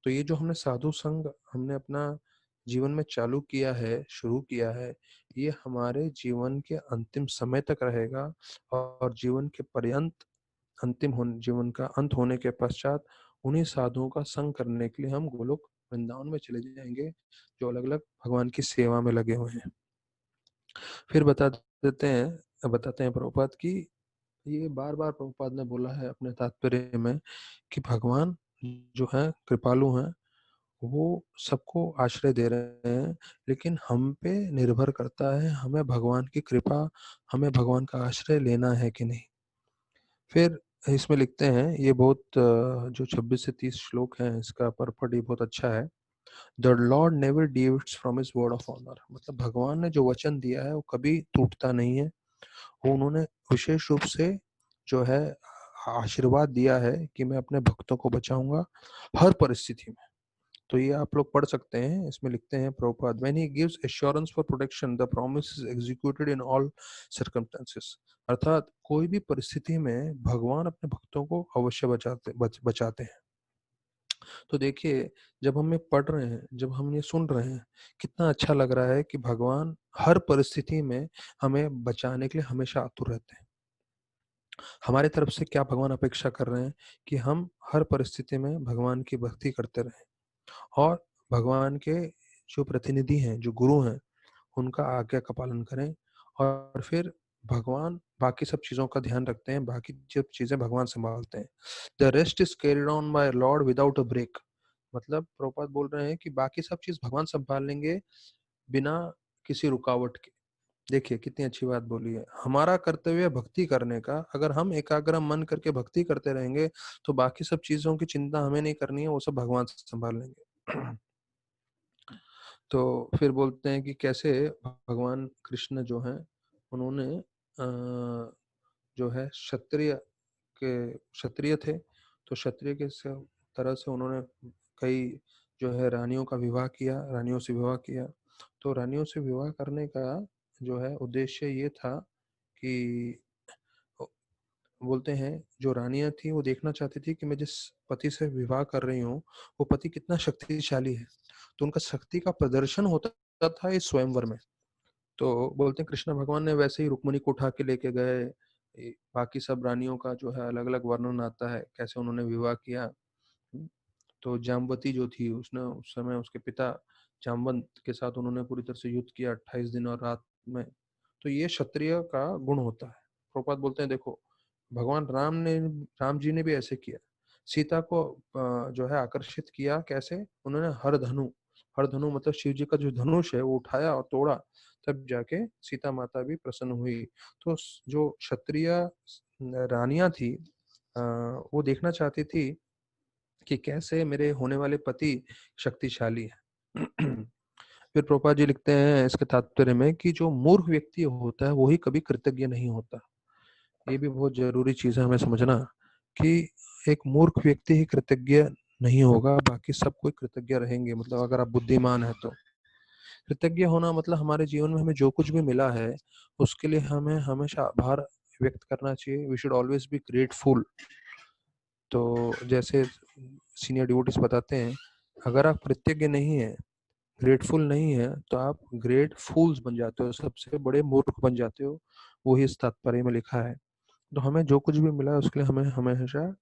तो ये जो हमने साधु संग हमने अपना जीवन में चालू किया है, शुरू किया है, ये हमारे जीवन के अंतिम समय तक रहेगा। और जीवन के पर्यंत जीवन का अंत होने के पश्चात उन्हीं साधुओं का संग करने के लिए हम गोलोक वृंदावन में चले जाएंगे, जो अलग अलग भगवान की सेवा में लगे हुए हैं। फिर बताते हैं प्रभुपाद की, ये बार बार प्रभुपाद ने बोला है अपने तात्पर्य में कि भगवान जो है कृपालु हैं, वो सबको आश्रय दे रहे हैं, लेकिन हम पे निर्भर करता है हमें भगवान की कृपा, हमें भगवान का आश्रय लेना है कि नहीं। फिर इसमें लिखते हैं, ये बहुत जो 26 से 30 श्लोक हैं इसका परपट ये बहुत अच्छा है। The lord never deviates from his word of honour. मतलब भगवान ने जो वचन दिया है वो कभी टूटता नहीं है। वो उन्होंने विशेष रूप से जो है आशीर्वाद दिया है कि मैं अपने भक्तों को बचाऊंगा हर परिस्थिति में। तो ये आप लोग पढ़ सकते हैं। इसमें लिखते हैं Prabhupada, when he gives assurance for protection the promise is executed in all circumstances. अर्थात कोई भी परिस्थिति में भगवान अपने भक्तों को अवश्य बचाते हैं। तो देखिए जब हम ये पढ़ रहे हैं, जब हम ये सुन रहे हैं, कितना अच्छा लग रहा है कि भगवान हर परिस्थिति में हमें बचाने के लिए हमेशा आतुर रहते हैं। हमारे तरफ से क्या भगवान अपेक्षा कर रहे हैं कि हम हर परिस्थिति में भगवान की भक्ति करते रहें, और भगवान के जो प्रतिनिधि हैं, जो गुरु हैं, उनका आज्ञा का पालन करें। और फिर भगवान बाकी सब चीजों का ध्यान रखते हैं, बाकी जब चीजें भगवान संभालते हैं। The rest is carried on by Lord without a break. मतलब प्रभुपाद बोल रहे हैं कि बाकी सब चीज भगवान संभाल लेंगे बिना किसी रुकावट के। देखिए कितनी अच्छी बात बोली है। हमारा कर्तव्य है भक्ति करने का, अगर हम एकाग्र मन करके भक्ति करते रहेंगे तो बाकी सब चीजों की चिंता हमें नहीं करनी है, वो सब भगवान संभाल लेंगे। तो फिर बोलते हैं कि कैसे भगवान कृष्ण जो हैं उन्होंने जो है क्षत्रिय थे, तो क्षत्रिय के तरह से उन्होंने कई जो है रानियों का विवाह किया, रानियों से विवाह किया। तो रानियों से विवाह करने का जो है उद्देश्य ये था कि बोलते हैं जो रानियां थी वो देखना चाहती थी कि मैं जिस पति से विवाह कर रही हूँ वो पति कितना शक्तिशाली है। तो उनका शक्ति का प्रदर्शन होता था इस स्वयंवर में। तो बोलते हैं कृष्ण भगवान ने वैसे ही रुक्मिणी को उठा के लेके गए। बाकी सब रानियों का जो है अलग अलग वर्णन आता है कैसे उन्होंने विवाह किया। तो जामवती जो थी उसने उस समय उसके पिता जामवंत के साथ उन्होंने पूरी तरह से युद्ध किया 28 दिन और रात में। तो ये क्षत्रिय का गुण होता है। प्रभुपाद बोलते हैं देखो, भगवान राम जी ने भी ऐसे किया। सीता को जो है आकर्षित किया कैसे? उन्होंने हर धनु मतलब शिव जी का जो धनुष है वो उठाया और तोड़ा, तब जाके सीता माता भी प्रसन्न हुई। तो जो क्षत्रिय रानियां थी, वो देखना चाहती थी कि कैसे मेरे होने वाले पति शक्तिशाली है। फिर प्रभुपाद जी लिखते हैं इसके तात्पर्य में कि जो मूर्ख व्यक्ति होता है वही कभी कृतज्ञ नहीं होता। ये भी बहुत जरूरी चीज है हमें समझना कि एक मूर्ख व्यक्ति ही कृतज्ञ नहीं होगा, बाकी सब कोई कृतज्ञ रहेंगे। मतलब अगर आप बुद्धिमान है तो कृतज्ञ होना मतलब हमारे जीवन में हमें जो कुछ भी मिला है उसके लिए हमें हमेशा आभार व्यक्त करना चाहिए। We should always be grateful. तो जैसे सीनियर डिवोटीज बताते हैं, अगर आप कृतज्ञ नहीं है, ग्रेटफुल नहीं है, तो आप ग्रेट फूल्स बन जाते हो, सबसे बड़े मूर्ख बन जाते हो। वही इस तात्पर्य में लिखा है। तो हमें जो कुछ भी मिला है उसके लिए हमें हमेशा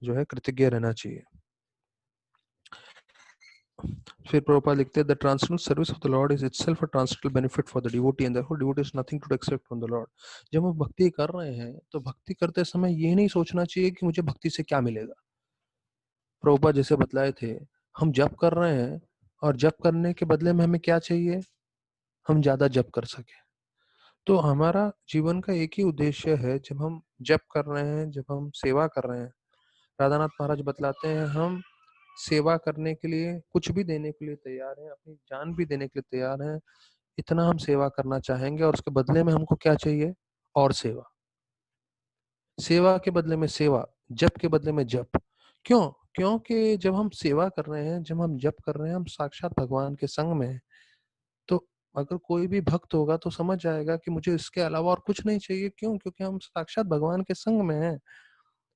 जो है कृतज्ञ रहना चाहिए। फिर प्रभुपाद लिखते हैं the translational service of the lord is itself a translational benefit for the devotee and therefore devotee is nothing to expect from the lord. जब हम भक्ति कर रहे हैं तो भक्ति करते समय ये नहीं सोचना चाहिए कि मुझे भक्ति से क्या मिलेगा। प्रभुपाद जैसे बतलाए थे, हम जप कर रहे हैं और जप करने के बदले में हमें क्या चाहिए? हम ज्यादा जप कर सके। तो हमारा जीवन का एक ही उद्देश्य है, जब हम जप कर रहे हैं, जब हम सेवा कर रहे हैं, राधानाथ महाराज बतलाते हैं हम सेवा करने के लिए कुछ भी देने के लिए तैयार हैं, अपनी जान भी देने के लिए तैयार हैं। इतना हम सेवा करना चाहेंगे और उसके बदले में हमको क्या चाहिए? और सेवा। सेवा के बदले में सेवा, जप के बदले में जप। क्यों? क्योंकि जब हम सेवा कर रहे हैं, जब हम जप कर रहे हैं, हम साक्षात भगवान के संग में हैं। तो अगर कोई भी भक्त होगा तो समझ जाएगा कि मुझे इसके अलावा और कुछ नहीं चाहिए। क्यों? क्योंकि हम साक्षात भगवान के संग में हैं।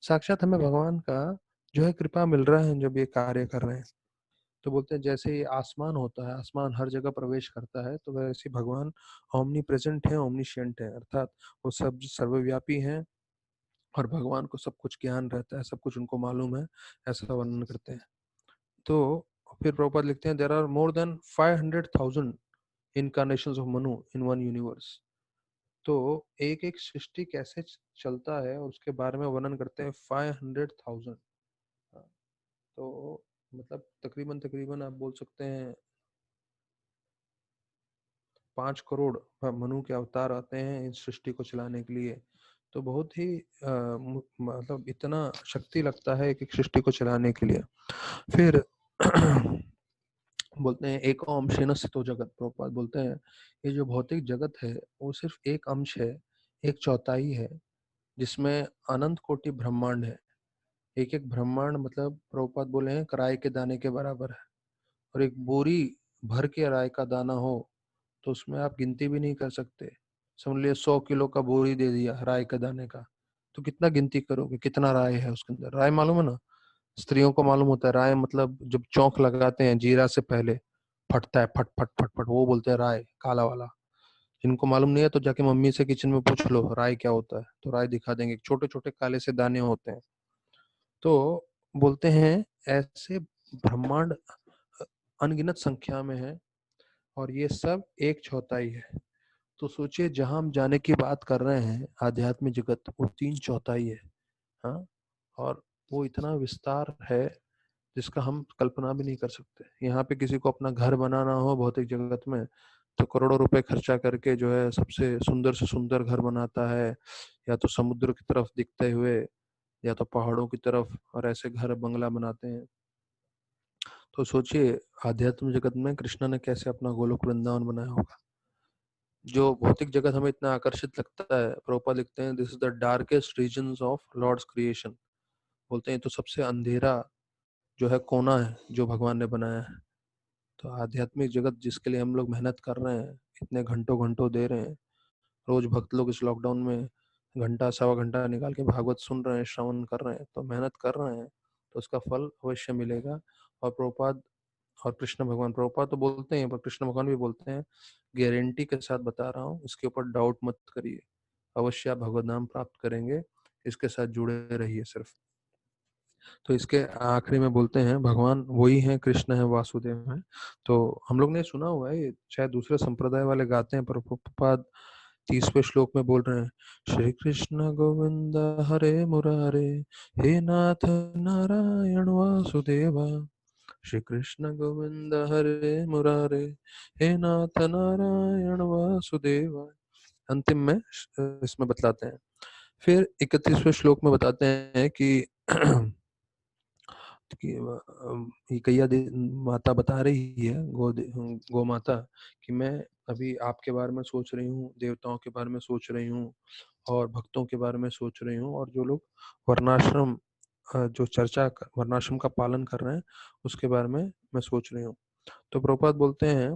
साक्षात हमें भगवान का जो है कृपा मिल रहा है जब ये कार्य कर रहे हैं। तो बोलते हैं जैसे ये आसमान होता है, आसमान हर जगह प्रवेश करता है, तो वैसे ही भगवान ओमनी प्रेजेंट है, ओमनीशिएंट है, अर्थात वो सब सर्वव्यापी हैं और भगवान को सब कुछ ज्ञान रहता है, सब कुछ उनको मालूम है। ऐसा वर्णन करते हैं। तो फिर प्रभुपाद लिखते हैं there are more than 500,000 incarnations of Manu in one universe। तो एक एक सृष्टि कैसे चलता है और उसके बारे में वर्णन करते हैं 500,000। तो मतलब तकरीबन तकरीबन आप बोल सकते हैं 5 करोड़ मनु के अवतार आते हैं इस सृष्टि को चलाने के लिए। तो बहुत ही मतलब इतना शक्ति लगता है एक एक सृष्टि को चलाने के लिए। फिर बोलते हैं एक अंशेन स्थितो जगत। प्रभुपाद बोलते हैं ये जो भौतिक जगत है वो सिर्फ एक अंश है, एक चौथाई है, जिसमें अनंत कोटि ब्रह्मांड है। एक एक ब्रह्मांड मतलब प्रभुपाद बोले हैं कराए के दाने के बराबर है। और एक बोरी भर के राय का दाना हो तो उसमें आप गिनती भी नहीं कर सकते। समझ लिए 100 किलो का बोरी दे दिया राय के दाने का, तो कितना गिनती करोगे कितना राय है उसके अंदर? राय मालूम है ना? स्त्रियों को मालूम होता है राय मतलब जब चौंक लगाते हैं जीरा से पहले फटता है, फट फट फट फट, वो बोलते हैं राय, काला वाला। जिनको मालूम नहीं है तो जाके मम्मी से किचन में पूछ लो राय क्या होता है, तो राय दिखा देंगे, छोटे छोटे काले से दाने होते हैं। तो बोलते हैं ऐसे ब्रह्मांड अनगिनत संख्या में है और ये सब एक चौथाई है। तो सोचिए जहां हम जाने की बात कर रहे हैं आध्यात्मिक जगत, वो 3/4 है। हाँ, और वो इतना विस्तार है जिसका हम कल्पना भी नहीं कर सकते। यहाँ पे किसी को अपना घर बनाना हो भौतिक जगत में तो करोड़ों रुपए खर्चा करके जो है सबसे सुंदर से सुंदर घर बनाता है, या तो समुद्र की तरफ दिखते हुए या तो पहाड़ों की तरफ, और ऐसे घर बंगला बनाते हैं। तो सोचिए आध्यात्म जगत में कृष्ण ने कैसे अपना गोलोक वृंदावन बनाया होगा। जो भौतिक जगत हमें इतना आकर्षित लगता है, प्रभुपाद लिखते हैं this is the darkest regions of lord's creation. बोलते हैं तो सबसे अंधेरा जो है कोना है जो भगवान ने बनाया है। तो आध्यात्मिक जगत जिसके लिए हम लोग मेहनत कर रहे हैं, इतने घंटों घंटों दे रहे हैं, रोज भक्त लोग इस लॉकडाउन में घंटा सवा घंटा निकाल के भागवत सुन रहे हैं, श्रवण कर रहे हैं, तो मेहनत कर रहे हैं, तो उसका फल अवश्य मिलेगा। और प्रभुपाद और कृष्ण भगवान, प्रभुपाद तो बोलते हैं पर कृष्ण भगवान भी बोलते हैं गारंटी के साथ बता रहा हूँ, इसके ऊपर डाउट मत करिए, अवश्य आप भगवत नाम प्राप्त करेंगे, इसके साथ जुड़े रहिए सिर्फ। तो इसके आखिरी में बोलते हैं भगवान वही हैं, कृष्ण है, वासुदेव हैं। तो हम लोग ने सुना हुआ है, ये शायद दूसरे संप्रदाय वाले गाते हैं, पर प्रभुपाद 30वें श्लोक में बोल रहे हैं, श्री कृष्ण गोविंद हरे मुरारे, हे नाथ नारायण वासुदेवा, श्री कृष्ण गोविंद हरे मुरारे, हे नाथ नारायण वासुदेवा। अंतिम में इसमें बतलाते हैं। फिर 31वें श्लोक में बताते हैं कि ये कैया माता बता रही है, गो माता, कि मैं अभी आपके बारे में सोच रही हूँ, देवताओं के बारे में सोच रही हूँ, और भक्तों के बारे में सोच रही हूँ, और जो लोग वर्णाश्रम जो वर्णाश्रम का पालन कर रहे हैं उसके बारे में मैं सोच रही हूँ। तो प्रभुपाद बोलते हैं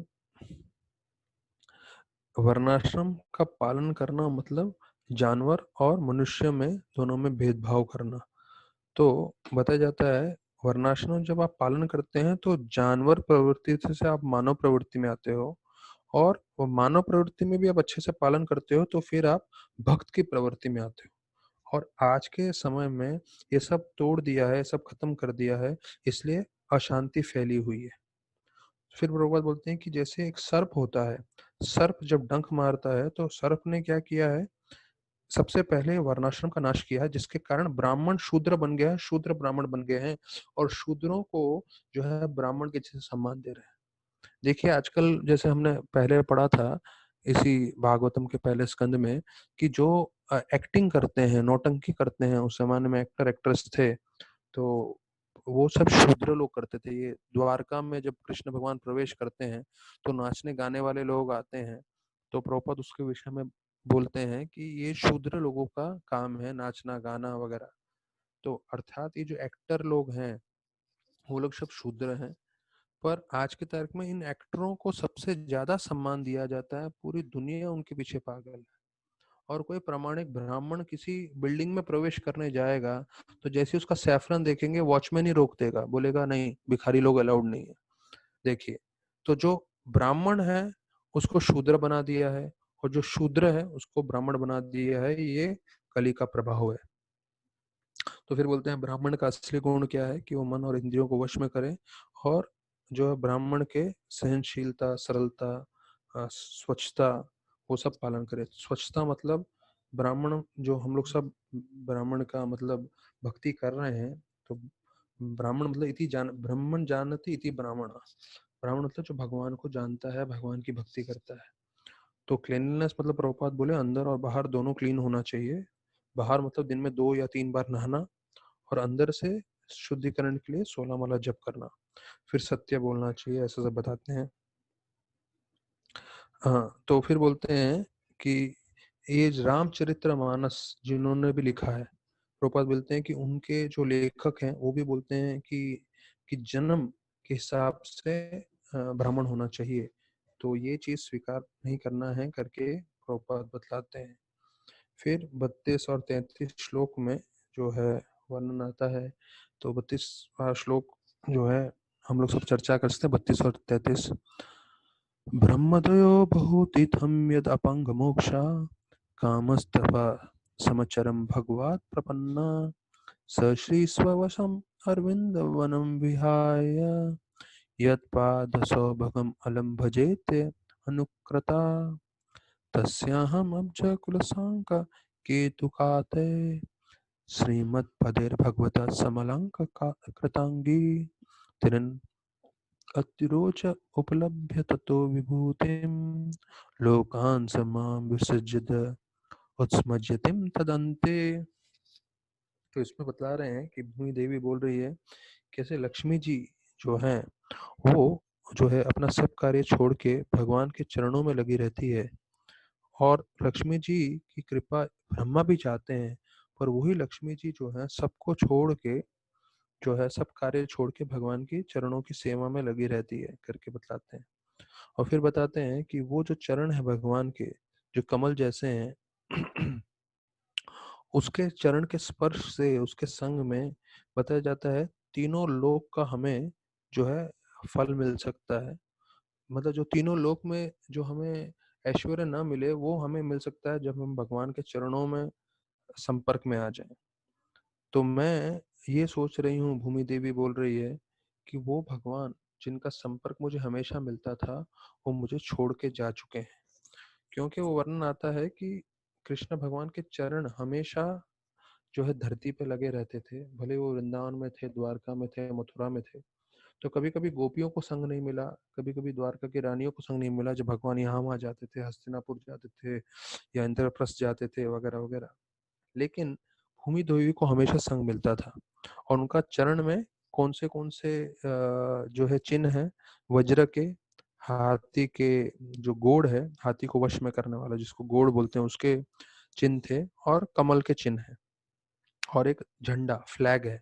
वर्णाश्रम का पालन करना मतलब जानवर और मनुष्य में दोनों में भेदभाव करना। तो बताया जाता है वर्णाश्रम जब आप पालन करते हैं तो जानवर प्रवृत्ति से आप मानव प्रवृत्ति में आते हो, और वो मानव प्रवृत्ति में भी आप अच्छे से पालन करते हो तो फिर आप भक्त की प्रवृत्ति में आते हो। और आज के समय में ये सब तोड़ दिया है, सब खत्म कर दिया है, इसलिए अशांति फैली हुई है। फिर प्रभुपाद बोलते हैं कि जैसे एक सर्प होता है, सर्प जब डंक मारता है तो सर्प ने क्या किया है, सबसे पहले वर्णाश्रम का नाश किया है, जिसके कारण ब्राह्मण शूद्र बन गया है, शूद्र ब्राह्मण बन गए हैं, और शूद्रों को जो है ब्राह्मण के जैसे सम्मान दे रहे हैं। देखिए आजकल जैसे हमने पहले पढ़ा था इसी भागवतम के पहले स्कंद में, कि जो एक्टिंग करते हैं, नौटंकी करते हैं, उस जमाने में एक्टर एक्ट्रेस थे, तो वो सब शूद्र लोग करते थे। ये द्वारका में जब कृष्ण भगवान प्रवेश करते हैं तो नाचने गाने वाले लोग आते हैं, तो प्रभुपाद उसके विषय में बोलते हैं कि ये शूद्र लोगों का काम है, नाचना गाना वगैरह। तो अर्थात ये जो एक्टर लोग हैं वो लोग सब शूद्र हैं। पर आज की तारीख में इन एक्टरों को सबसे ज्यादा सम्मान दिया जाता है, पूरी दुनिया उनके पीछे पागल है। और कोई प्रामाणिक ब्राह्मण किसी बिल्डिंग में प्रवेश करने जाएगा तो जैसे उसका सैफरन देखेंगे, वॉचमैन ही रोक देगा, बोलेगा नहीं, भिखारी लोग अलाउड नहीं है। देखिए, तो जो ब्राह्मण है उसको शूद्र बना दिया है, और जो शूद्र है उसको ब्राह्मण बना दिया है, ये कली का प्रभाव है। तो फिर बोलते हैं ब्राह्मण का असली गुण क्या है, कि वो मन और इंद्रियों को वश में करे, और जो है ब्राह्मण के सहनशीलता, सरलता, स्वच्छता, वो सब पालन करे। स्वच्छता मतलब ब्राह्मण, जो हम लोग सब ब्राह्मण का मतलब भक्ति कर रहे हैं, तो ब्राह्मण मतलब इति जान ब्राह्मण जानति इति ब्राह्मण। ब्राह्मण मतलब जो भगवान को जानता है, भगवान की भक्ति करता है। तो क्लीनलीनेस मतलब प्रभुपाद बोले अंदर और बाहर दोनों क्लीन होना चाहिए। बाहर मतलब दिन में 2 या 3 बार नहाना, और अंदर से शुद्धिकरण के लिए 16 माला जप करना, फिर सत्य बोलना चाहिए, ऐसा सब बताते हैं। हाँ, तो फिर बोलते हैं कि ये रामचरितमानस जिन्होंने भी लिखा है, प्रभुपाद बोलते हैं कि उनके जो लेखक हैं वो भी बोलते हैं कि जन्म के हिसाब से ब्राह्मण होना चाहिए, तो ये चीज स्वीकार नहीं करना है करके प्रभुपाद बतलाते हैं। फिर 32 और 33 श्लोक में जो है वर्णन आता है। तो 32वां श्लोक जो है हम लोग सब चर्चा कर सकते हैं, 32 और 33। ब्रह्मदयो बहुतीथम यद अपंग मोक्षा, कामस्तथा समचरम भगवात् प्रपन्ना, स श्री स्ववशम अरविंद वनम विहाय, यत्पादसौभगम अलम भजेते अनुक्रता, तस्याहम अब्ज कुलसांक केतुकाते, श्रीमत्पदेर्भगवतः समलंक कृतांगी, तिरन अतिरोच उपलभ्य ततो विभूतिम, लोकान् समां विसृज्य उत्स्मज्यतिम तदन्ते। तो इसमें बतला रहे हैं कि भूमि देवी बोल रही है कैसे लक्ष्मी जी जो हैं वो जो है अपना सब कार्य छोड़ के भगवान के चरणों में लगी रहती है। और लक्ष्मी जी की कृपा ब्रह्मा भी चाहते हैं, पर वही लक्ष्मी जी जो है सबको छोड़ के, जो है सब कार्य छोड़ के भगवान की चरणों की सेवा में लगी रहती है करके बतलाते हैं। और फिर बताते हैं कि वो जो चरण है भगवान के, जो कमल जैसे हैं, उसके चरण के स्पर्श से, उसके संग में बताया जाता है तीनों लोक का हमें जो है फल मिल सकता है। मतलब जो तीनों लोक में जो हमें ऐश्वर्य ना मिले वो हमें मिल सकता है जब हम भगवान के चरणों में संपर्क में आ जाएं। तो मैं ये सोच रही हूँ, भूमि देवी बोल रही है, कि वो भगवान जिनका संपर्क मुझे हमेशा मिलता था, वो मुझे छोड़ के जा चुके हैं। क्योंकि वो वर्णन आता है कि कृष्ण भगवान के चरण हमेशा जो है धरती पे लगे रहते थे, भले वो वृंदावन में थे, द्वारका में थे, मथुरा में थे। तो कभी कभी गोपियों को संग नहीं मिला, कभी कभी द्वारका की रानियों को संग नहीं मिला, जब भगवान यहाँ वहाँ जाते थे, हस्तिनापुर जाते थे या इंद्रप्रस्थ जाते थे वगैरह वगैरह। लेकिन भूमि देवी को हमेशा संग मिलता था, और उनका चरण में कौन से जो है चिन्ह है, वज्र के, हाथी के जो गोड़ है, हाथी को वश में करने वाला जिसको गोड़ बोलते हैं, उसके चिन्ह थे, और कमल के चिन्ह है, और एक झंडा फ्लैग है।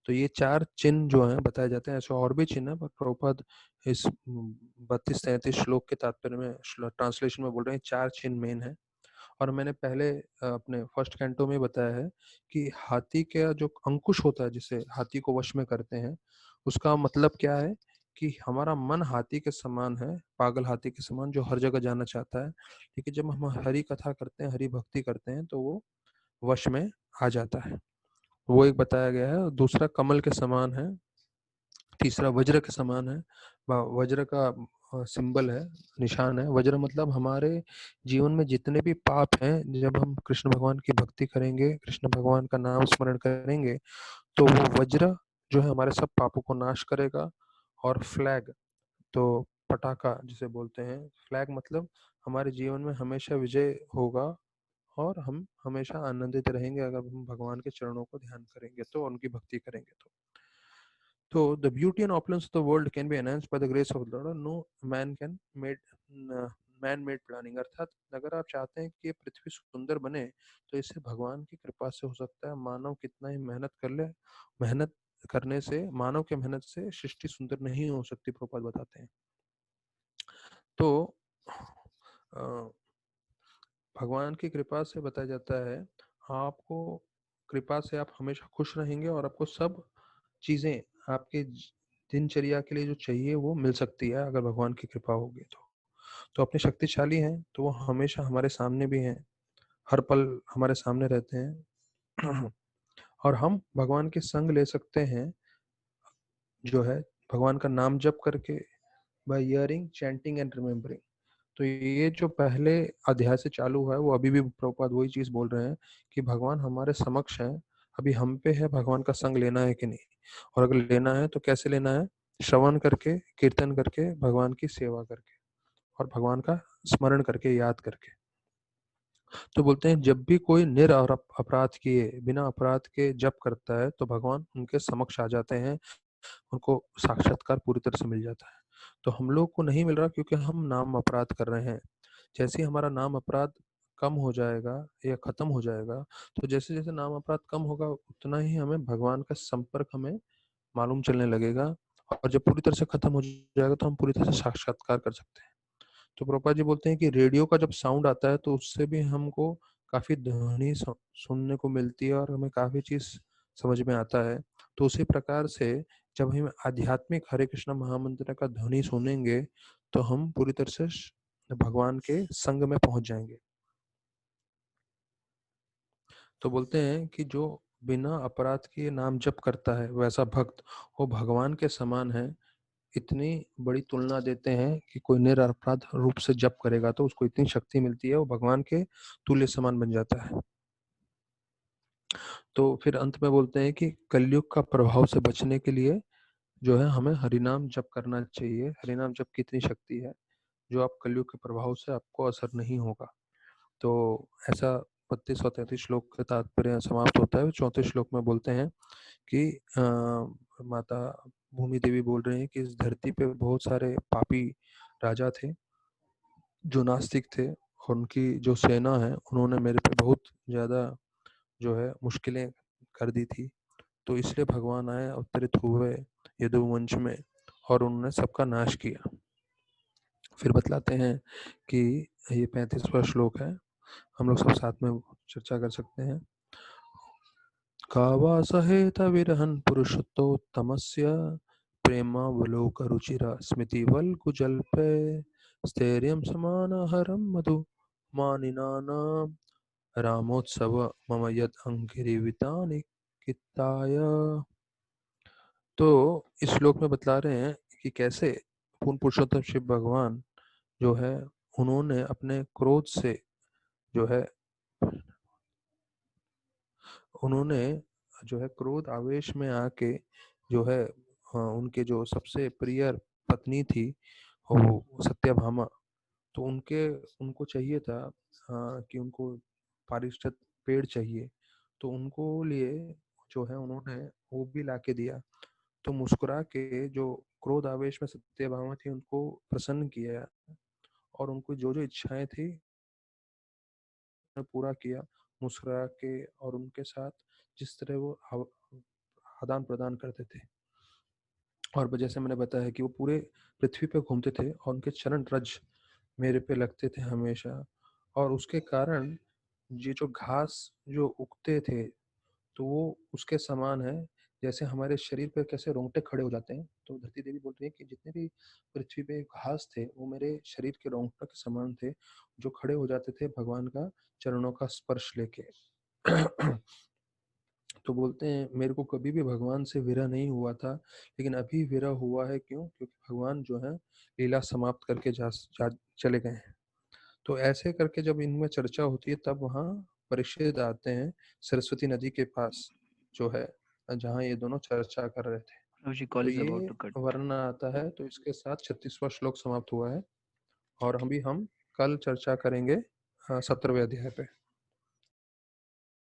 तो ये 4 चिन्ह जो हैं बताए जाते हैं। ऐसे और भी चिन्ह है, पर प्रभुपाद इस 32-33 श्लोक के तात्पर्य में ट्रांसलेशन में बोल रहे हैं 4 चिन्ह मेन है। और मैंने पहले अपने फर्स्ट कैंटो में बताया है कि हाथी का जो अंकुश होता है, जिसे हाथी को वश में करते हैं, उसका मतलब क्या है कि हमारा मन हाथी के समान है, पागल हाथी के समान, जो हर जगह जाना चाहता है। लेकिन जब हम हरि कथा करते हैं, हरि भक्ति करते हैं, तो वो वश में आ जाता है। वो एक बताया गया है। दूसरा कमल के समान है, तीसरा वज्र के समान है। वज्र का सिंबल है, निशान है। वज्र मतलब हमारे जीवन में जितने भी पाप हैं, जब हम कृष्ण भगवान की भक्ति करेंगे, कृष्ण भगवान का नाम स्मरण करेंगे, तो वो वज्र जो है हमारे सब पापों को नाश करेगा। और फ्लैग तो पटाखा जिसे बोलते हैं, फ्लैग मतलब हमारे जीवन में हमेशा विजय होगा, और हम हमेशा आनंदित रहेंगे अगर हम भगवान के चरणों को ध्यान करेंगे तो, उनकी भक्ति करेंगे तो। So the beauty and opulence of the world can be enhanced by the grace of the Lord. No man can made man made planning, अर्थात अगर आप चाहते हैं कि ये पृथ्वी सुंदर बने, तो इसे भगवान की कृपा से हो सकता है। मानव कितना ही मेहनत कर ले, मेहनत करने से, मानव के मेहनत से सृष्टि सुंदर नहीं हो सकती, प्रभुपाद बताते हैं। तो भगवान की कृपा से बताया जाता है, आपको कृपा से आप हमेशा खुश रहेंगे, और आपको सब चीजें आपके दिनचर्या के लिए जो चाहिए वो मिल सकती है, अगर भगवान की कृपा होगी तो। तो अपने शक्तिशाली हैं, तो वो हमेशा हमारे सामने भी हैं, हर पल हमारे सामने रहते हैं। और हम भगवान के संग ले सकते हैं, जो है भगवान का नाम जप करके, bye hearing, chanting and remembering. तो ये जो पहले अध्याय से चालू हुआ है, वो अभी भी प्रभुपाद वही चीज बोल रहे हैं कि भगवान हमारे समक्ष हैं। अभी हम पे है भगवान का संग लेना है कि नहीं, और अगर लेना है तो कैसे लेना है, श्रवण करके, कीर्तन करके, भगवान की सेवा करके, और भगवान का स्मरण करके, याद करके। तो बोलते हैं जब भी कोई अपराध किए, बिना अपराध के जप करता है, तो भगवान उनके समक्ष आ जाते हैं, उनको साक्षात्कार पूरी तरह से मिल जाता है। तो हम लोग को नहीं मिल रहा क्योंकि हम नाम अपराध कर रहे हैं। जैसे ही हमारा नाम अपराध कम हो जाएगा या खत्म हो जाएगा, तो जैसे जैसे नाम अपराध कम होगा, उतना ही हमें भगवान का संपर्क हमें मालूम चलने लगेगा। और जब पूरी तरह से खत्म हो जाएगा, तो हम पूरी तरह से साक्षात्कार कर सकते हैं। तो प्रभुपाद जी बोलते हैं कि रेडियो का जब साउंड आता है, तो उससे भी हमको काफी ध्वनि सुनने को मिलती है, और हमें काफी चीज समझ में आता है। तो उसी प्रकार से जब हम आध्यात्मिक हरे कृष्ण महामंत्र का ध्वनि सुनेंगे, तो हम पूरी तरह से भगवान के संग में पहुंच जाएंगे। तो बोलते हैं कि जो बिना अपराध के नाम जप करता है, वैसा भक्त वो भगवान के समान है। इतनी बड़ी तुलना देते हैं कि कोई निरपराध रूप से जप करेगा तो उसको इतनी शक्ति मिलती है, वो भगवान के तुल्य समान बन जाता है। तो फिर अंत में बोलते हैं कि कलयुग का प्रभाव से बचने के लिए जो है हमें हरिनाम जप करना चाहिए। हरिनाम जप की इतनी शक्ति है, जो आप कलयुग के प्रभाव से आपको असर नहीं होगा। तो ऐसा 32 और 33 श्लोक का तात्पर्य समाप्त होता है। 34 श्लोक में बोलते हैं कि माता भूमि देवी बोल रही हैं कि इस धरती पे बहुत सारे पापी राजा थे, जो नास्तिक थे, और उनकी जो सेना है, उन्होंने मेरे पे बहुत ज़्यादा जो है मुश्किलें कर दी थी। तो इसलिए भगवान आए, अवतरित हुए यदुवंश में, और उन्होंने सबका नाश किया। फिर बतलाते हैं कि ये 35वां श्लोक है, हम लोग सब साथ में चर्चा कर सकते हैं। कावा सहेत विरहन पुरुषोत्तमस्य प्रेमावलोक रुचिरा स्मृतिवल्कुजल्पे स्थैर्यं समानहरं मधु मानिनानां रामोत्सव मम यद अंगिरिवितानि किताय। तो इस श्लोक में बतला रहे हैं कि कैसे पूर्ण पुरुषोत्तम शिव भगवान जो है उन्होंने अपने क्रोध से जो है उन्होंने जो है क्रोध आवेश में आके जो है उनके जो सबसे प्रिय पत्नी थी वो सत्यभामा, तो उनको चाहिए था कि उनको पारिष्ट पेड़ चाहिए, तो उनको लिए जो है उन्होंने वो भी लाके दिया। तो मुस्कुरा के जो क्रोध आवेश में सत्यभामा थी उनको प्रसन्न किया और उनको जो जो इच्छाएं थी पूरा किया मुस्कुरा के, और उनके साथ जिस तरह वो आदान प्रदान करते थे। और जैसे मैंने बताया कि वो पूरे पृथ्वी पे घूमते थे और उनके चरण रज मेरे पे लगते थे हमेशा, और उसके कारण ये जो घास जो उगते थे तो वो उसके समान है जैसे हमारे शरीर पे कैसे रोंगटे खड़े हो जाते हैं। तो धरती देवी बोल रही है कि जितने भी पृथ्वी पे घास थे वो मेरे शरीर के रोंगटों के समान थे, जो खड़े हो जाते थे भगवान का चरणों का स्पर्श लेके। तो बोलते हैं मेरे को कभी भी भगवान से विरह नहीं हुआ था, लेकिन अभी विरह हुआ है। क्यों? क्योंकि भगवान जो है लीला समाप्त करके चले गए हैं। तो ऐसे करके जब इनमें चर्चा होती है तब वहाँ परीक्षित आते हैं सरस्वती नदी के पास जो है जहाँ ये दोनों चर्चा कर रहे थे। Anuji, तो call is about ये to cut. वर्णन आता है। तो इसके साथ 36वां श्लोक समाप्त हुआ है और हम कल चर्चा करेंगे 17वें अध्याय पे।